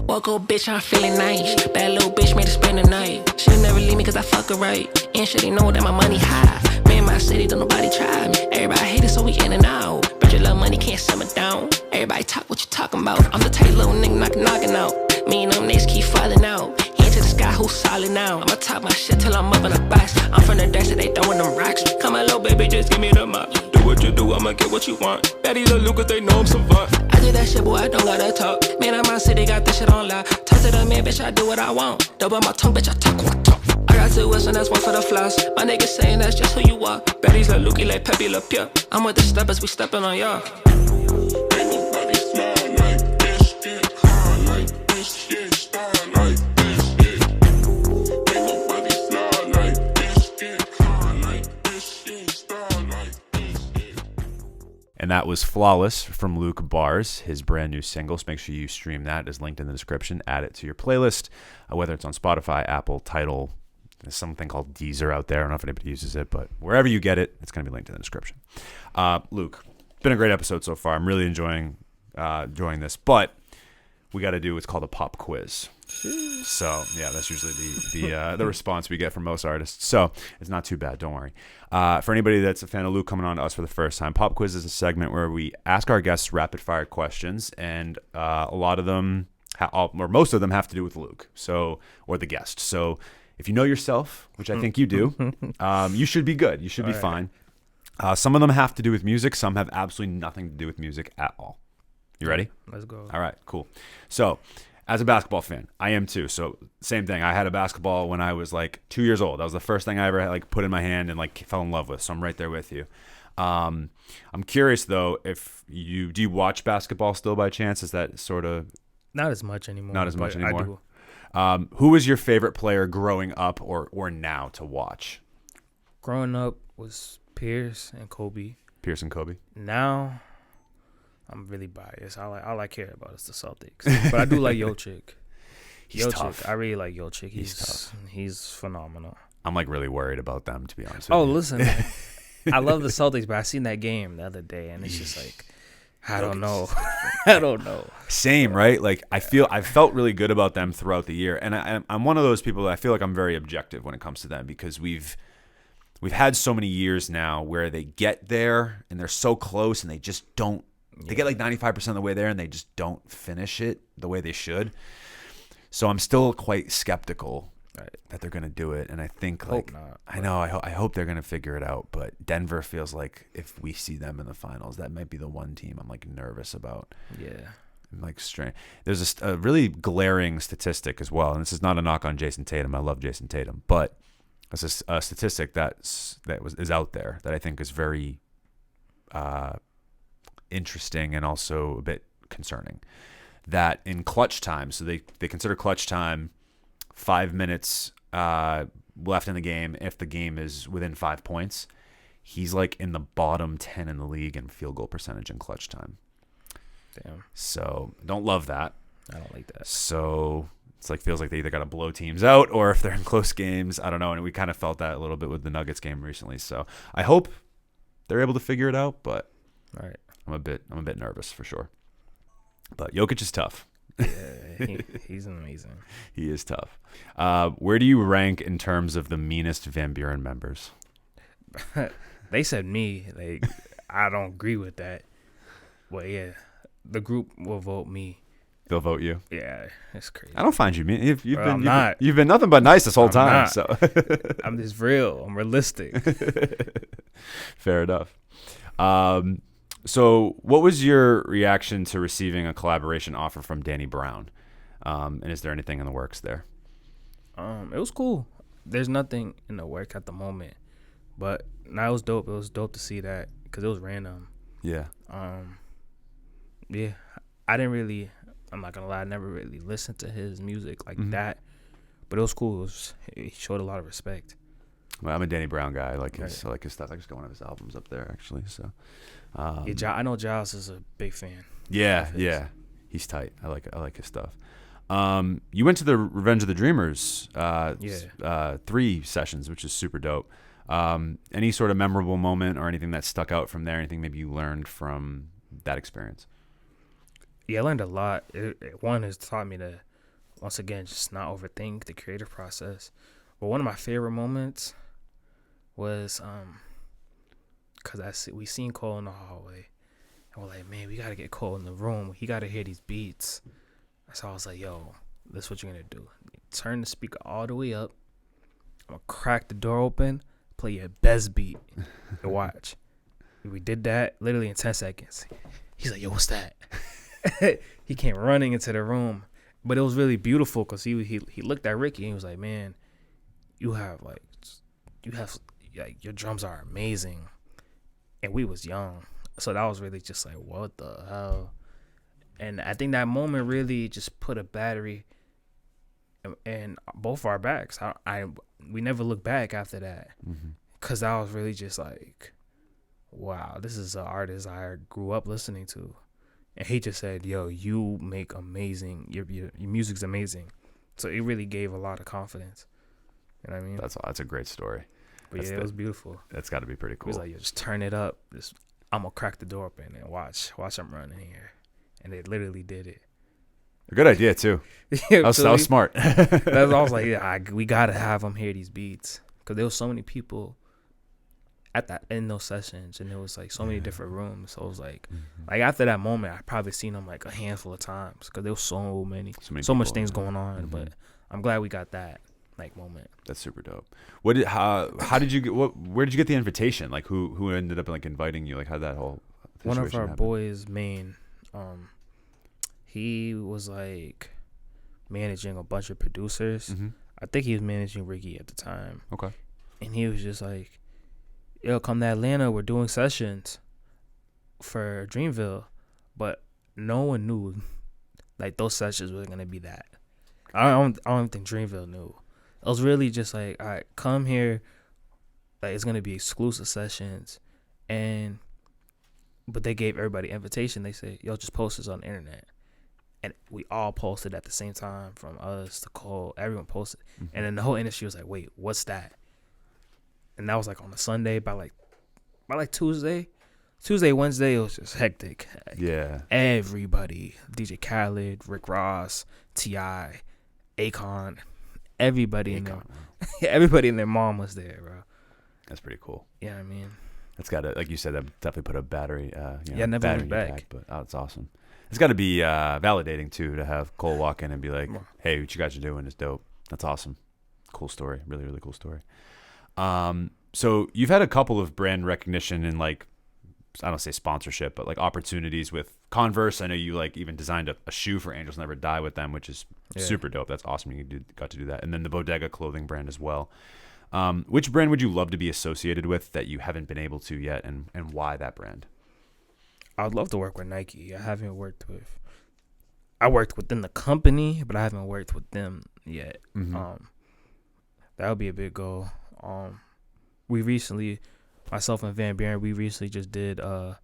Woke up, bitch, I'm feeling nice. Bad little bitch made her spend the night. She'll never leave me cause I fuck her right. And she know that my money high. Man, my city, don't nobody try me. Everybody hate it, so we in and out. Bet your little money can't simmer down. Everybody talk what you talking about. I'm the tight little nigga knocking out. Me and them niggas keep falling out. Hand to the sky, who's solid now? I'ma talk my shit till I'm up in a box. I'm from the dash, so they throwing them rocks. Come on, little baby, just give me the mop. Do what you do, I'ma get what you want. Daddy the Lucas, they know I'm savant. I did that shit, boy, I don't gotta talk. Man, I'm my city, got this shit on lock. Talk to the man, bitch, I do what I want. Double my tongue, bitch, I talk what I talk. I got 2 West and that's 1 for the floss. My niggas saying that's just who you are. Baddies like Lukey, like Peppy, like Pure. I'm with the steppers, we stepping on y'all. Ain't nobody fly like this, get high like this, get style like this, yeah. Ain't nobody fly like this, get high like this, get style like this, yeah. And that was Flawless from Luke Bars, his brand new single. So make sure you stream that. It's linked in the description. Add it to your playlist, whether it's on Spotify, Apple, Tidal. There's something called Deezer out there. I don't know if anybody uses it, but wherever you get it, it's going to be linked in the description. Luke, it's been a great episode so far. I'm really enjoying this, but we got to do what's called a pop quiz. So yeah, that's usually the response we get from most artists. So it's not too bad. Don't worry. For anybody that's a fan of Luke coming on to us for the first time, pop quiz is a segment where we ask our guests rapid fire questions, and a lot of them, or most of them, have to do with Luke. Or the guest. So if you know yourself, which I think you do, you should be good. You should be fine. Some of them have to do with music. Some have absolutely nothing to do with music at all. You ready? Let's go. All right, cool. So as a basketball fan, I am too. So same thing. I had a basketball when I was like 2 years old. That was the first thing I ever like put in my hand and like fell in love with. So I'm right there with you. I'm curious though, if do you watch basketball still by chance? Is that sort of Not as much anymore. not as much but anymore? I do. Who was your favorite player growing up or now to watch? Growing up was Pierce and Kobe. Pierce and Kobe. Now, I'm really biased. All I care about is the Celtics, but I do like Jokic. He's tough. I really like Jokic. He's tough. He's phenomenal. I'm like really worried about them, to be honest. Oh, listen, I love the Celtics, but I seen that game the other day, and it's just like, I don't know. I don't know. Same, right? Like I felt really good about them throughout the year, and I'm one of those people that I feel like I'm very objective when it comes to them because we've had so many years now where they get there and they're so close and they just don't. They get like 95% of the way there and they just don't finish it the way they should. So I'm still quite skeptical that they're going to do it, and I think like not, I know I hope they're going to figure it out. But Denver feels like if we see them in the finals, that might be the one team I'm like nervous about. Yeah. Like strange. There's a really glaring statistic as well, and this is not a knock on Jason Tatum. I love Jason Tatum, but it's a statistic is out there that I think is very interesting and also a bit concerning. That in clutch time, so they consider clutch time 5 minutes left in the game. If the game is within 5 points, he's like in the bottom 10 in the league in field goal percentage in clutch time. Damn. So don't love that. I don't like that. So it's like feels like they either got to blow teams out or if they're in close games, I don't know. And we kind of felt that a little bit with the Nuggets game recently. So I hope they're able to figure it out, but Right. I'm a bit nervous for sure. But Jokic is tough. Yeah, he's amazing. He is tough. Where do you rank in terms of the meanest Van Buren members? They said me. Like, I don't agree with that. But yeah, the group will vote me. They'll vote you. Yeah, it's crazy. I don't find you mean. You've been nothing but nice this whole time. Not. So I'm just real. I'm realistic. Fair enough. So what was your reaction to receiving a collaboration offer from Danny Brown? And is there anything in the works there? It was cool. There's nothing in the work at the moment, but it was dope. It was dope to see that because it was random. Yeah. Yeah, I didn't really. I'm not gonna lie. I never really listened to his music like that, but it was cool. He showed a lot of respect. Well, I'm a Danny Brown guy. I like his stuff. I just got one of his albums up there actually. So. I know Giles is a big fan. Yeah, he's tight. I like his stuff. You went to the Revenge of the Dreamers 3 sessions, which is super dope. Any sort of memorable moment or anything that stuck out from there? Anything maybe you learned from that experience? Yeah, I learned a lot. One has taught me to, once again, just not overthink the creative process. But one of my favorite moments was because we seen Cole in the hallway, and we're like, man, we gotta get Cole in the room. He gotta hear these beats. So I was like, yo, this is what you're gonna do. Turn the speaker all the way up. I'm gonna crack the door open, play your best beat, and watch. We did that literally in 10 seconds. He's like, yo, what's that? He came running into the room, but it was really beautiful because he looked at Ricky and he was like, man, you have your drums are amazing. And we was young, so that was really just like, what the hell? And I think that moment really just put a battery in both our backs. We never looked back after that, because that was really just like, wow, this is an artist I grew up listening to. And he just said, yo, you make amazing, your music's amazing. So it really gave a lot of confidence. You know what I mean? That's a great story. But yeah, it was beautiful. That's got to be pretty cool. He was like, yo, just turn it up. I'm going to crack the door open and watch them run in here. And they literally did it. A good idea, too. Yeah, that was smart. I was like, yeah, we got to have them hear these beats. Because there was so many people in those sessions, and there was like so many different rooms. So it was like, like after that moment, I probably seen them like a handful of times because there was so much things going on. But I'm glad we got that like moment. That's super dope. How did you get? Where did you get the invitation? Like who ended up like inviting you? Like how that whole one of our happen? boys, Maine, he was like managing a bunch of producers. I think he was managing Ricky at the time. Okay, and he was just like, yo, come to Atlanta. We're doing sessions for Dreamville. But no one knew like those sessions were going to be that. I don't think Dreamville knew. It was really just like, all right, come here. Like it's gonna be exclusive sessions, but they gave everybody invitation. They said, yo, just post this on the internet. And we all posted at the same time, from us to Cole. Everyone posted. Mm-hmm. And then the whole industry was like, wait, what's that? And that was like on a Sunday. By like Tuesday, Wednesday, it was just hectic. Yeah. Everybody, DJ Khaled, Rick Ross, T.I., Akon, everybody in Akon, there. Everybody and their mom was there, bro. That's pretty cool. Yeah, I mean, That's got to, like you said, that definitely put a battery. never battery went in your back. bag, but it's awesome. It's got to be validating too to have Cole walk in and be like, "Hey, what you guys are doing is dope." That's awesome. Cool story. Really, really cool story. So you've had a couple of brand recognition and like, I don't say sponsorship, but like opportunities with Converse. I know you like even designed a shoe for Angels Never Die with them, which is super dope. That's awesome. Got to do that, and then the Bodega clothing brand as well. Which brand would you love to be associated with that you haven't been able to yet, and why that brand? I would love to work with Nike. I worked within the company, but I haven't worked with them yet. Mm-hmm. That would be a big goal. We recently, myself and Van Buren, we recently just did a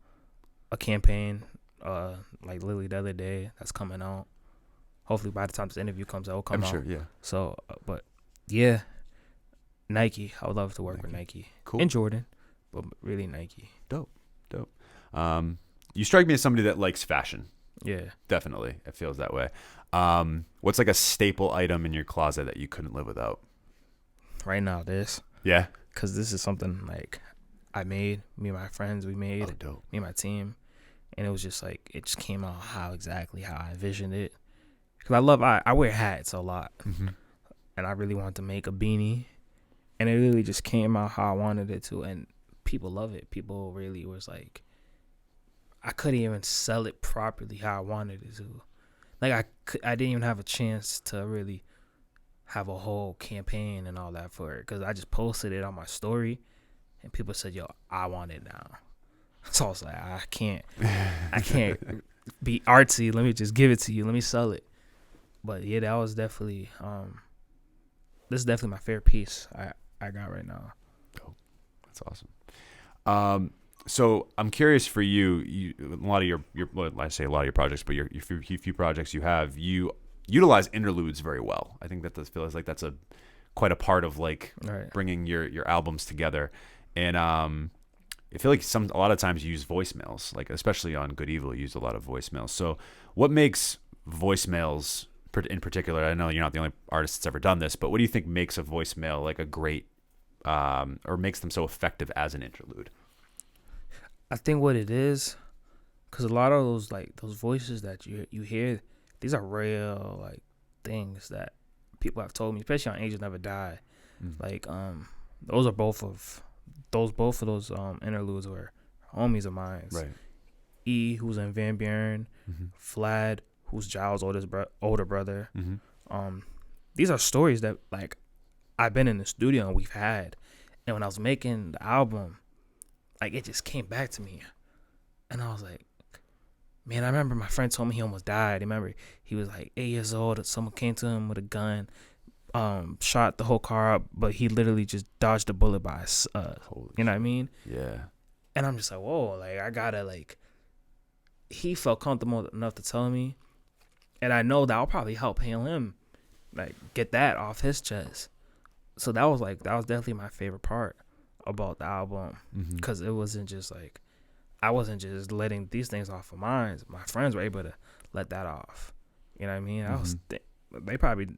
campaign, like literally the other day, that's coming out. Hopefully by the time this interview comes out, it'll come out. I'm sure, yeah. So, but yeah, Nike. I would love to work with Nike. Cool. And Jordan, but really Nike. Dope. You strike me as somebody that likes fashion. Yeah. Definitely. It feels that way. What's like a staple item in your closet that you couldn't live without? Right now, this. Yeah. Because this is something like I made, me and my friends, we made. Oh, dope. Me and my team. And it was just like, it just came out how I envisioned it. Because I wear hats a lot. Mm-hmm. And I really wanted to make a beanie. And it really just came out how I wanted it to. And people love it. People really was like, I couldn't even sell it properly how I wanted it to. Like I didn't even have a chance to really have a whole campaign and all that for it, because I just posted it on my story, and people said, "Yo, I want it now." So I was like, I can't be artsy. Let me just give it to you. Let me sell it. But yeah, that was definitely this is definitely my favorite piece I got right now. Dope. That's awesome. So I'm curious for you, a lot of your well, I say a lot of your projects, but your few projects you utilize interludes very well. I think that feels like that's quite a part of like bringing your albums together. And I feel like a lot of times you use voicemails, like especially on Good Evil, you use a lot of voicemails. So what makes voicemails in particular, I know you're not the only artist that's ever done this, but what do you think makes a voicemail like a great or makes them so effective as an interlude? I think what it is, because a lot of those voices that you hear, these are real like things that people have told me, especially on Angels Never Die. Mm-hmm. Like those are both of those interludes were homies of mine. Right. E, who's in Van Buren, mm-hmm. Vlad, who's Giles' older brother. Mm-hmm. These are stories that like I've been in the studio and we've had, and when I was making the album, like it just came back to me, and I was like, man, I remember my friend told me he almost died. I remember he was like 8 years old. Someone came to him with a gun, shot the whole car up, but he literally just dodged a bullet by us. You know what I mean? Yeah. And I'm just like, whoa, like I gotta like. He felt comfortable enough to tell me, and I know that'll probably help him, like get that off his chest. So that was definitely my favorite part about the album, because it wasn't just like I wasn't just letting these things off of mine. My friends were able to let that off. You know what I mean? They probably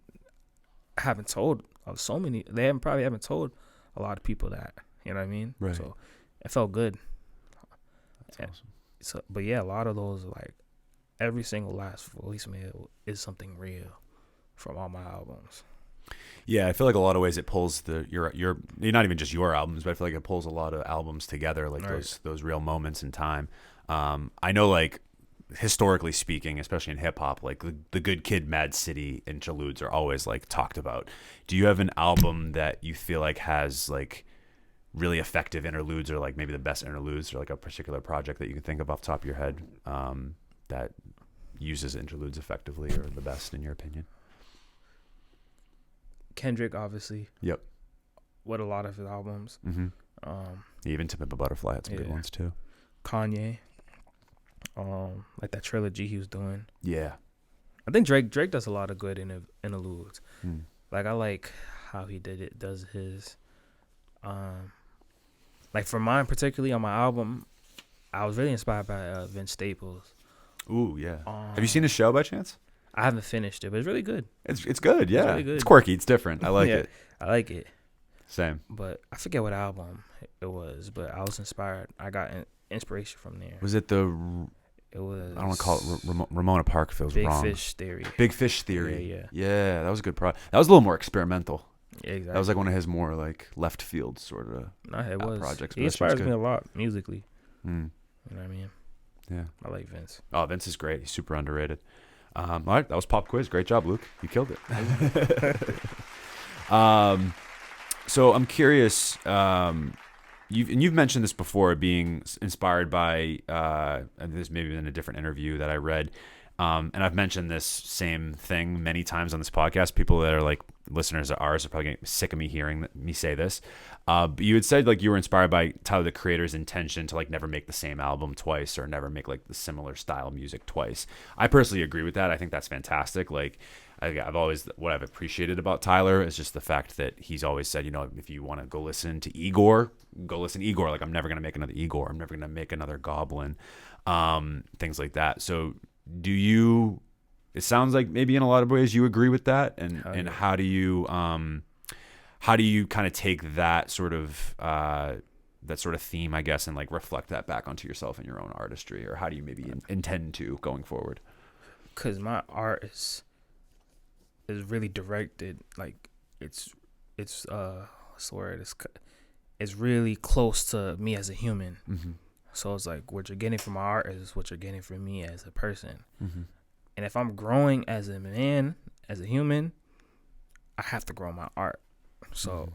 haven't told so many. They probably haven't told a lot of people that. You know what I mean? Right. So it felt good. That's awesome. So, but yeah, a lot of those, like every single last voicemail is something real from all my albums. Yeah, I feel like a lot of ways it pulls your not even just your albums, but I feel like it pulls a lot of albums together, like those real moments in time. I know, like historically speaking, especially in hip hop, like the Good Kid, Mad City interludes are always like talked about. Do you have an album that you feel like has like really effective interludes, or like maybe the best interludes, or like a particular project that you can think of off the top of your head that uses interludes effectively or the best in your opinion? Kendrick, obviously. Yep. With a lot of his albums. Mm-hmm. Even To Pimp a Butterfly had some good ones too. Kanye. Like that trilogy he was doing. Yeah. I think Drake does a lot of good interludes. Mm. Like I like how he does his like for mine particularly on my album, I was really inspired by Vince Staples. Ooh, yeah. Have you seen his show by chance? I haven't finished it, but it's really good. It's good, yeah. It's really good. It's quirky, it's different. I like it. I like it. Same. But I forget what album it was, but I was inspired. I got inspiration from there. Was it It was. I don't want to call it Ramona Park if it was Big wrong. Fish Theory. Big Fish Theory. Yeah. Yeah, that was a good that was a little more experimental. Yeah, exactly. That was like one of his more like left field sort of projects. He inspires me a lot musically. Mm. You know what I mean? Yeah. I like Vince. Oh, Vince is great. He's super underrated. All right, that was Pop Quiz. Great job, Luke. You killed it. So I'm curious. You've mentioned this before, being inspired by, and this maybe in a different interview that I read, and I've mentioned this same thing many times on this podcast. People that are like listeners of ours are probably getting sick of me hearing me say this. But you had said like you were inspired by Tyler the Creator's intention to like never make the same album twice or never make like the similar style music twice. I personally agree with that. I think that's fantastic. Like I've always, what I've appreciated about Tyler is just the fact that he's always said, you know, if you want to go listen to Igor, go listen to Igor. Like I'm never going to make another Igor. I'm never going to make another Goblin. Things like that. So it sounds like maybe in a lot of ways you agree with that. And how do you kind of take that sort of theme, I guess, and like reflect that back onto yourself and your own artistry, or how do you maybe intend to going forward? Cause my art is really directed, like it's what's the word? It's really close to me as a human. Mm-hmm. So it's like what you're getting from my art is what you're getting from me as a person. Mm-hmm. And if I'm growing as a man, as a human, I have to grow my art. So,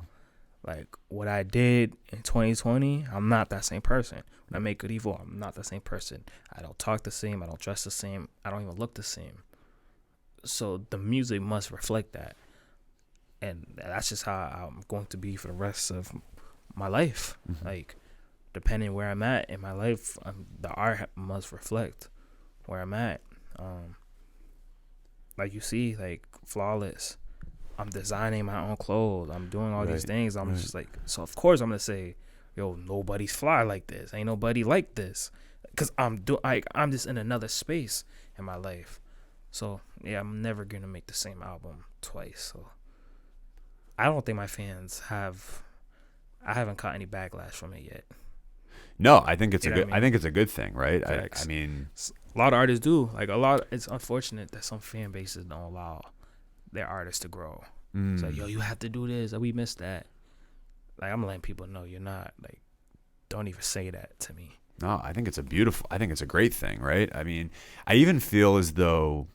like, what I did in 2020, I'm not that same person. When I make Good Evil, I'm not the same person. I don't talk the same. I don't dress the same. I don't even look the same. So the music must reflect that. And that's just how I'm going to be for the rest of my life. Mm-hmm. Like, depending where I'm at in my life, the art must reflect where I'm at. Like you see, like Flawless, I'm designing my own clothes. I'm doing all these things. I'm just like, so of course I'm gonna say, yo, nobody's fly like this. Ain't nobody like this, cause I'm just in another space in my life. So yeah, I'm never gonna make the same album twice. So I don't think my fans have. I haven't caught any backlash from it yet. No, I think it's I think it's a good thing, right? Facts. I mean, a lot of artists do. Like it's unfortunate that some fan bases don't allow their artists to grow. So yo, you have to do this, or we missed that. Like I'm letting people know you're not. Like, don't even say that to me. No, I think it's a great thing, right? I mean, I even feel as though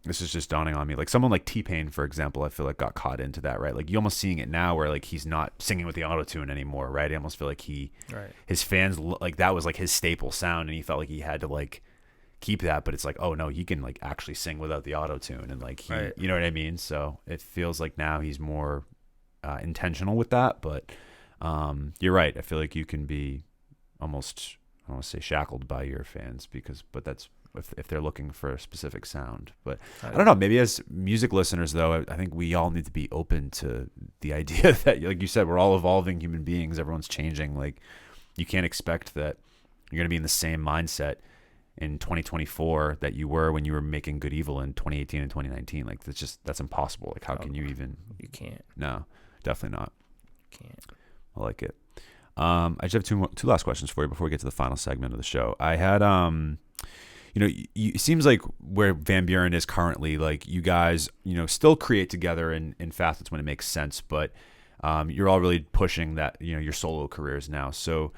this is just dawning on me. Like someone like T-Pain, for example, I feel like got caught into that, right? Like you almost seeing it now where like he's not singing with the auto-tune anymore, right? I almost feel like his fans, like that was like his staple sound, and he felt like he had to like keep that, but it's like, oh no, he can like actually sing without the auto-tune, and like you know what I mean? So it feels like now he's more intentional with that, but you're right. I feel like you can be almost, I don't want to say shackled by your fans, but that's if they're looking for a specific sound. But I don't know, maybe as music listeners though, I think we all need to be open to the idea that, like you said, we're all evolving human beings. Everyone's changing. Like you can't expect that you're going to be in the same mindset in 2024 that you were when you were making Good Evil in 2018 and 2019. Like that's impossible. Like how can you even? You can't. No, definitely not. You can't. I like it. I just have two last questions for you before we get to the final segment of the show. I had it seems like where Van Buren is currently, like you guys, still create together in facets when it makes sense, but you're all really pushing that, your solo careers now. So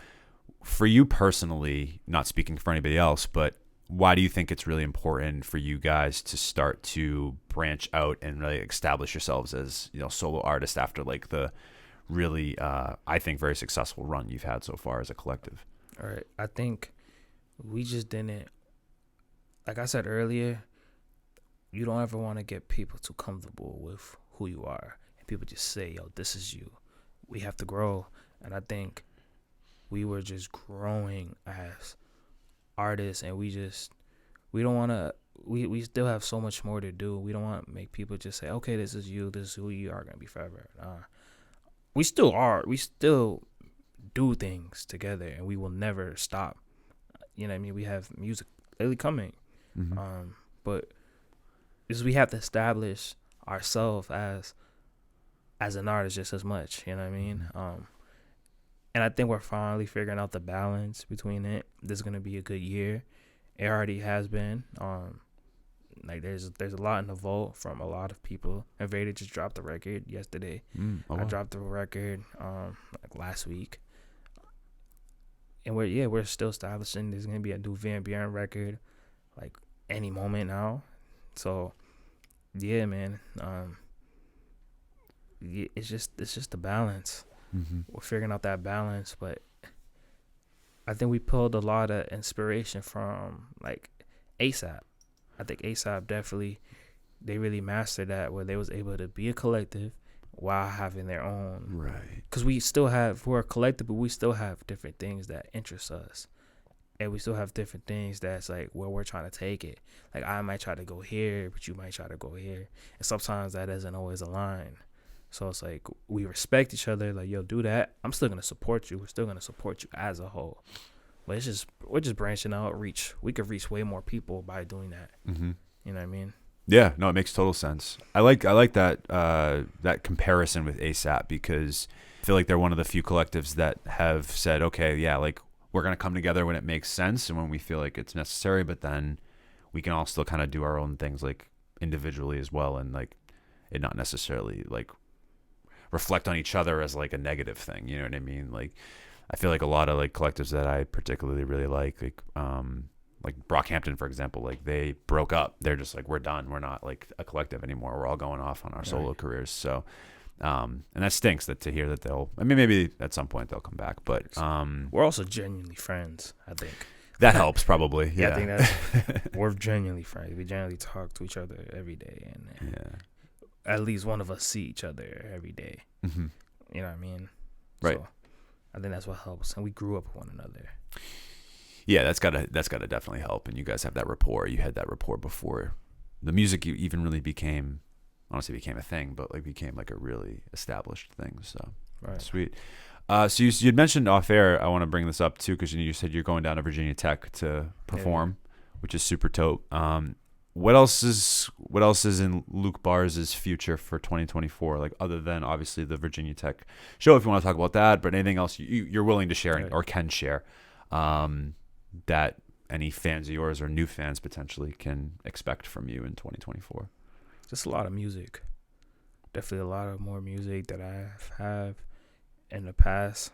for you personally, not speaking for anybody else, but why do you think it's really important for you guys to start to branch out and really establish yourselves as, solo artists after like the really, I think, very successful run you've had so far as a collective? All right. I think we just didn't, like I said earlier, you don't ever want to get people too comfortable with who you are. people just say, yo, this is you. We have to grow. And I think we were just growing as artists, and we don't want to, we still have so much more to do. We don't want to make people just say, okay, this is you, this is who you are going to be forever. We still are. We still do things together, and we will never stop. You know what I mean? We have music lately coming. Mm-hmm. But is we have to establish ourselves as an artist just as much. You know what I mean? And I think we're finally figuring out the balance between it. This is going to be a good year. It already has been. Like there's a lot in the vault from a lot of people. And Vader just dropped the record yesterday. I dropped the record like last week. And we're still establishing. There's gonna be a new Buren record like any moment now. So yeah, man. It's just the balance. Mm-hmm. We're figuring out that balance, but I think we pulled a lot of inspiration from like ASAP. I think ASAP definitely, they really mastered that, where they was able to be a collective while having their own. Right. Because we're a collective, but we still have different things that interest us. And we still have different things that's like where we're trying to take it. Like I might try to go here, but you might try to go here. And sometimes that doesn't always align. So it's like we respect each other. Like, yo, do that. I'm still going to support you. We're still going to support you as a whole. But we're just branching out, reach. We could reach way more people by doing that. Mm-hmm. You know what I mean? Yeah, no, it makes total sense. I like that that comparison with ASAP, because I feel like they're one of the few collectives that have said, okay, yeah, like we're gonna come together when it makes sense and when we feel like it's necessary, but then we can all still kind of do our own things like individually as well, and like it not necessarily like reflect on each other as like a negative thing. You know what I mean? Like I feel like a lot of like collectives that I particularly really like Brockhampton, for example, like they broke up. They're just like, we're done. We're not like a collective anymore. We're all going off on our solo careers. So, and that stinks to hear that maybe at some point they'll come back, but, we're also genuinely friends, I think. That helps probably. Yeah. I think we're genuinely friends. We genuinely talk to each other every day, and at least one of us see each other every day. Mm-hmm. You know what I mean? Right. So I think that's what helps, and we grew up with one another. Yeah, that's gotta definitely help. And you guys have that rapport. You had that rapport before the music even really became a thing, but like became like a really established thing. So right. Sweet. So you'd mentioned off air. I want to bring this up too, because you said you're going down to Virginia Tech to perform, which is super dope. What else is in Luke Bars's future for 2024? Like other than obviously the Virginia Tech show, if you want to talk about that, but anything else you're willing to share or can share, that any fans of yours or new fans potentially can expect from you in 2024? Just a lot of music. Definitely a lot of more music that I have in the past.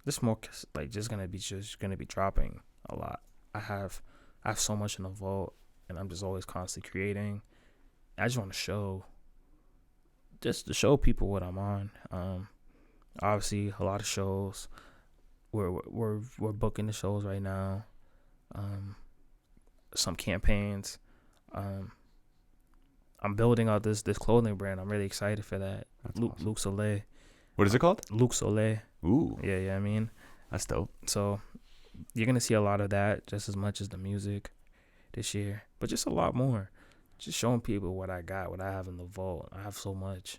Just more like just gonna be dropping a lot. I have so much in the vault, and I'm just always constantly creating. I just want to show people what I'm on. Obviously a lot of shows. We're booking the shows right now. Some campaigns. I'm building out this clothing brand. I'm really excited for that. Awesome. Luke Soleil. What is it called? Luke Soleil. Ooh. Yeah. I mean, that's dope. So you're gonna see a lot of that, just as much as the music this year, but just a lot more. Just showing people what I got, what I have in the vault. I have so much.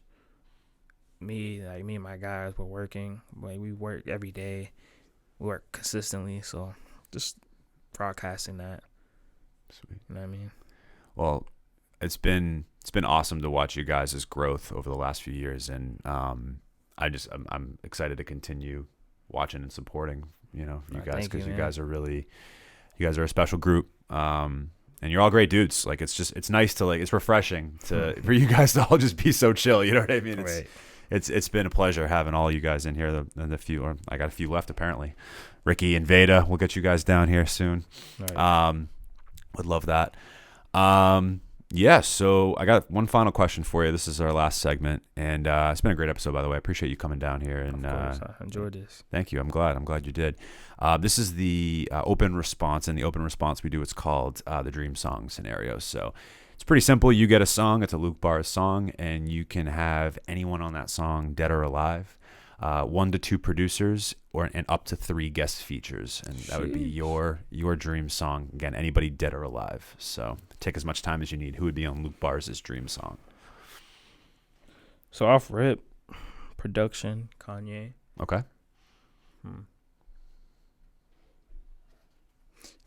Me and my guys, we're working. Like we work every day. We work consistently. So just broadcasting that. Sweet. You know what I mean? Well, it's been awesome to watch you guys' growth over the last few years, and I'm excited to continue watching and supporting you guys, because you guys are a special group, and you're all great dudes. Like it's nice to it's refreshing for you guys to all just be so chill. You know what I mean? It's been a pleasure having all you guys in here. I got a few left apparently. Ricky and Veda, we'll get you guys down here soon. Right. Would love that. Yeah, so I got one final question for you. This is our last segment, and it's been a great episode, by the way. I appreciate you coming down here. And Of course, I enjoyed this. thank you. I'm glad you did. This is the open response, and the open response we do, it's called the Dream Song Scenario. So it's pretty simple. You get a song. It's a Luke Bars song, and you can have anyone on that song, dead or alive, 1 to 2 producers, and up to 3 guest features, and that would be your dream song. Again, anybody dead or alive. So take as much time as you need. Who would be on Luke Bars' dream song? So off rip, production, Kanye. Okay.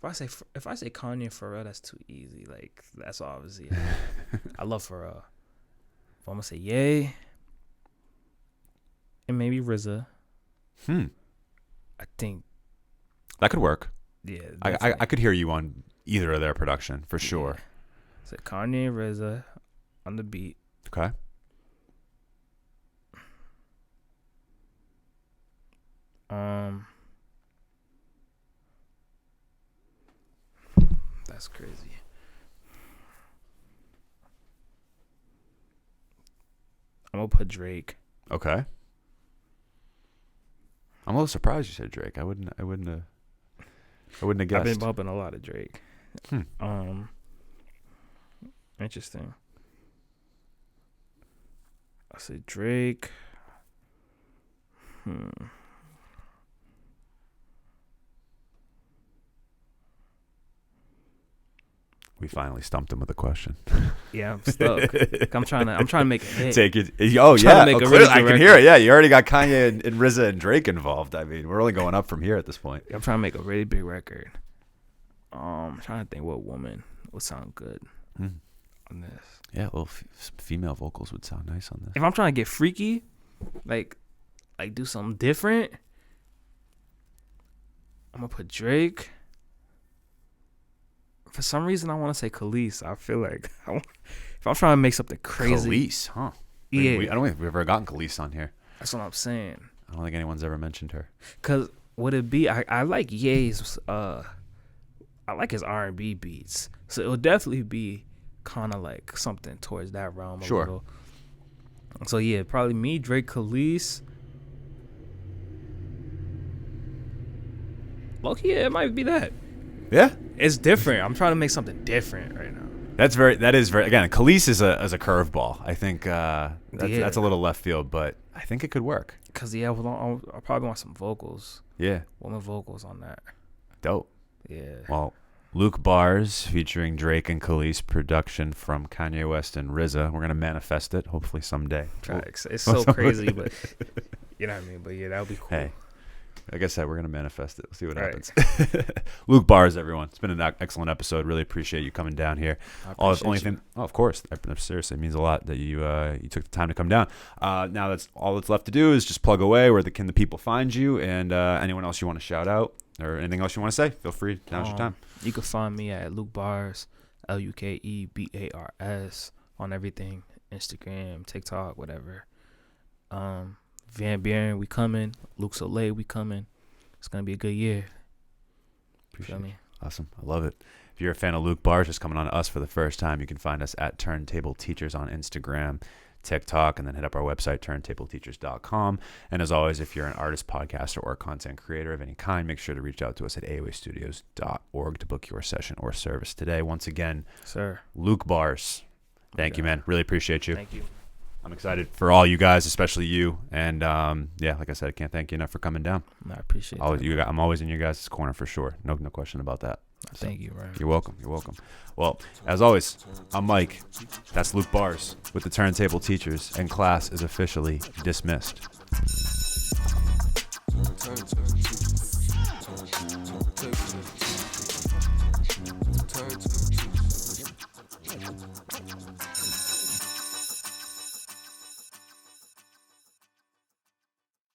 If I say Kanye Pharrell, that's too easy. Like that's obviously. I love Pharrell. If I'm gonna say Ye, and maybe RZA. I think that could work. Yeah, I could hear you on either of their production for sure. So Kanye and RZA on the beat. Okay. That's crazy. I'm gonna put Drake. Okay. I'm a little surprised you said Drake. I wouldn't have guessed. I've been bumping a lot of Drake. Interesting. I said Drake. We finally stumped him with a question. Yeah, I'm stuck. I'm trying to make a hit. Take it. Oh yeah, make a clearly, really I good can hear record. it. Yeah, you already got Kanye and RZA and Drake involved. I mean, we're only going up from here at this point. I'm trying to make a really big record. I'm trying to think what woman would sound good on this. Yeah, well, female vocals would sound nice on this. If I'm trying to get freaky, like do something different, I'm gonna put Drake. For some reason, I want to say Khalees. I feel like if I'm trying to make something crazy. Khalees, huh? Yeah. I don't think we've ever gotten Khalees on here. That's what I'm saying. I don't think anyone's ever mentioned her. Cause would it be? I like Ye's. I like his R&B beats, so it'll definitely be kind of like something towards that realm. Sure. A little. So yeah, probably me, Drake, Khalees. Low-key, yeah, it might be that. Yeah, It's different. I'm trying to make something different right now. that is very again. Khalees is a curveball. I think that's a little left field, but I think it could work. Cause yeah, I probably want some vocals. Yeah, Woman vocals on that. dope. Yeah. Well, Luke Bars featuring Drake and Khalees, production from Kanye West and RZA. We're gonna manifest it, hopefully someday. Facts. It's so crazy, but you know what I mean. But yeah, that would be cool. Hey, like I said, we're gonna manifest it. We'll see what Right. happens. Luke Bars, everyone. It's been an excellent episode. Really appreciate you coming down here. Of course, seriously, it means a lot that you took the time to come down. Now that's all that's left to do is just plug away. Where can the people find you, and anyone else you want to shout out or anything else you want to say? Feel free. Now's your time. You can find me at Luke Bars, LUKEBARS on everything, Instagram, TikTok, whatever. Van Buren, we coming. Luke Soleil, we coming. It's gonna be a good year. Appreciate Feel it. me? Awesome. I love it. If you're a fan of Luke Bars, just coming on to us for the first time, you can find us at Turntable Teachers on Instagram, TikTok, and then hit up our website, turntableteachers.com. And as always, if you're an artist, podcaster, or content creator of any kind, make sure to reach out to us at aoastudios.org to book your session or service today. Once again, Sir. Luke Bars. Thank you, man. Really appreciate you. Thank you. I'm excited for all you guys, especially you. And yeah, like I said, I can't thank you enough for coming down. I appreciate that. I'm always in your guys' corner for sure. No question about that. So, Thank you, Ryan. you're welcome. Well, as always, I'm Mike. That's Luke Bars with the Turntable Teachers, and class is officially dismissed. Turntable.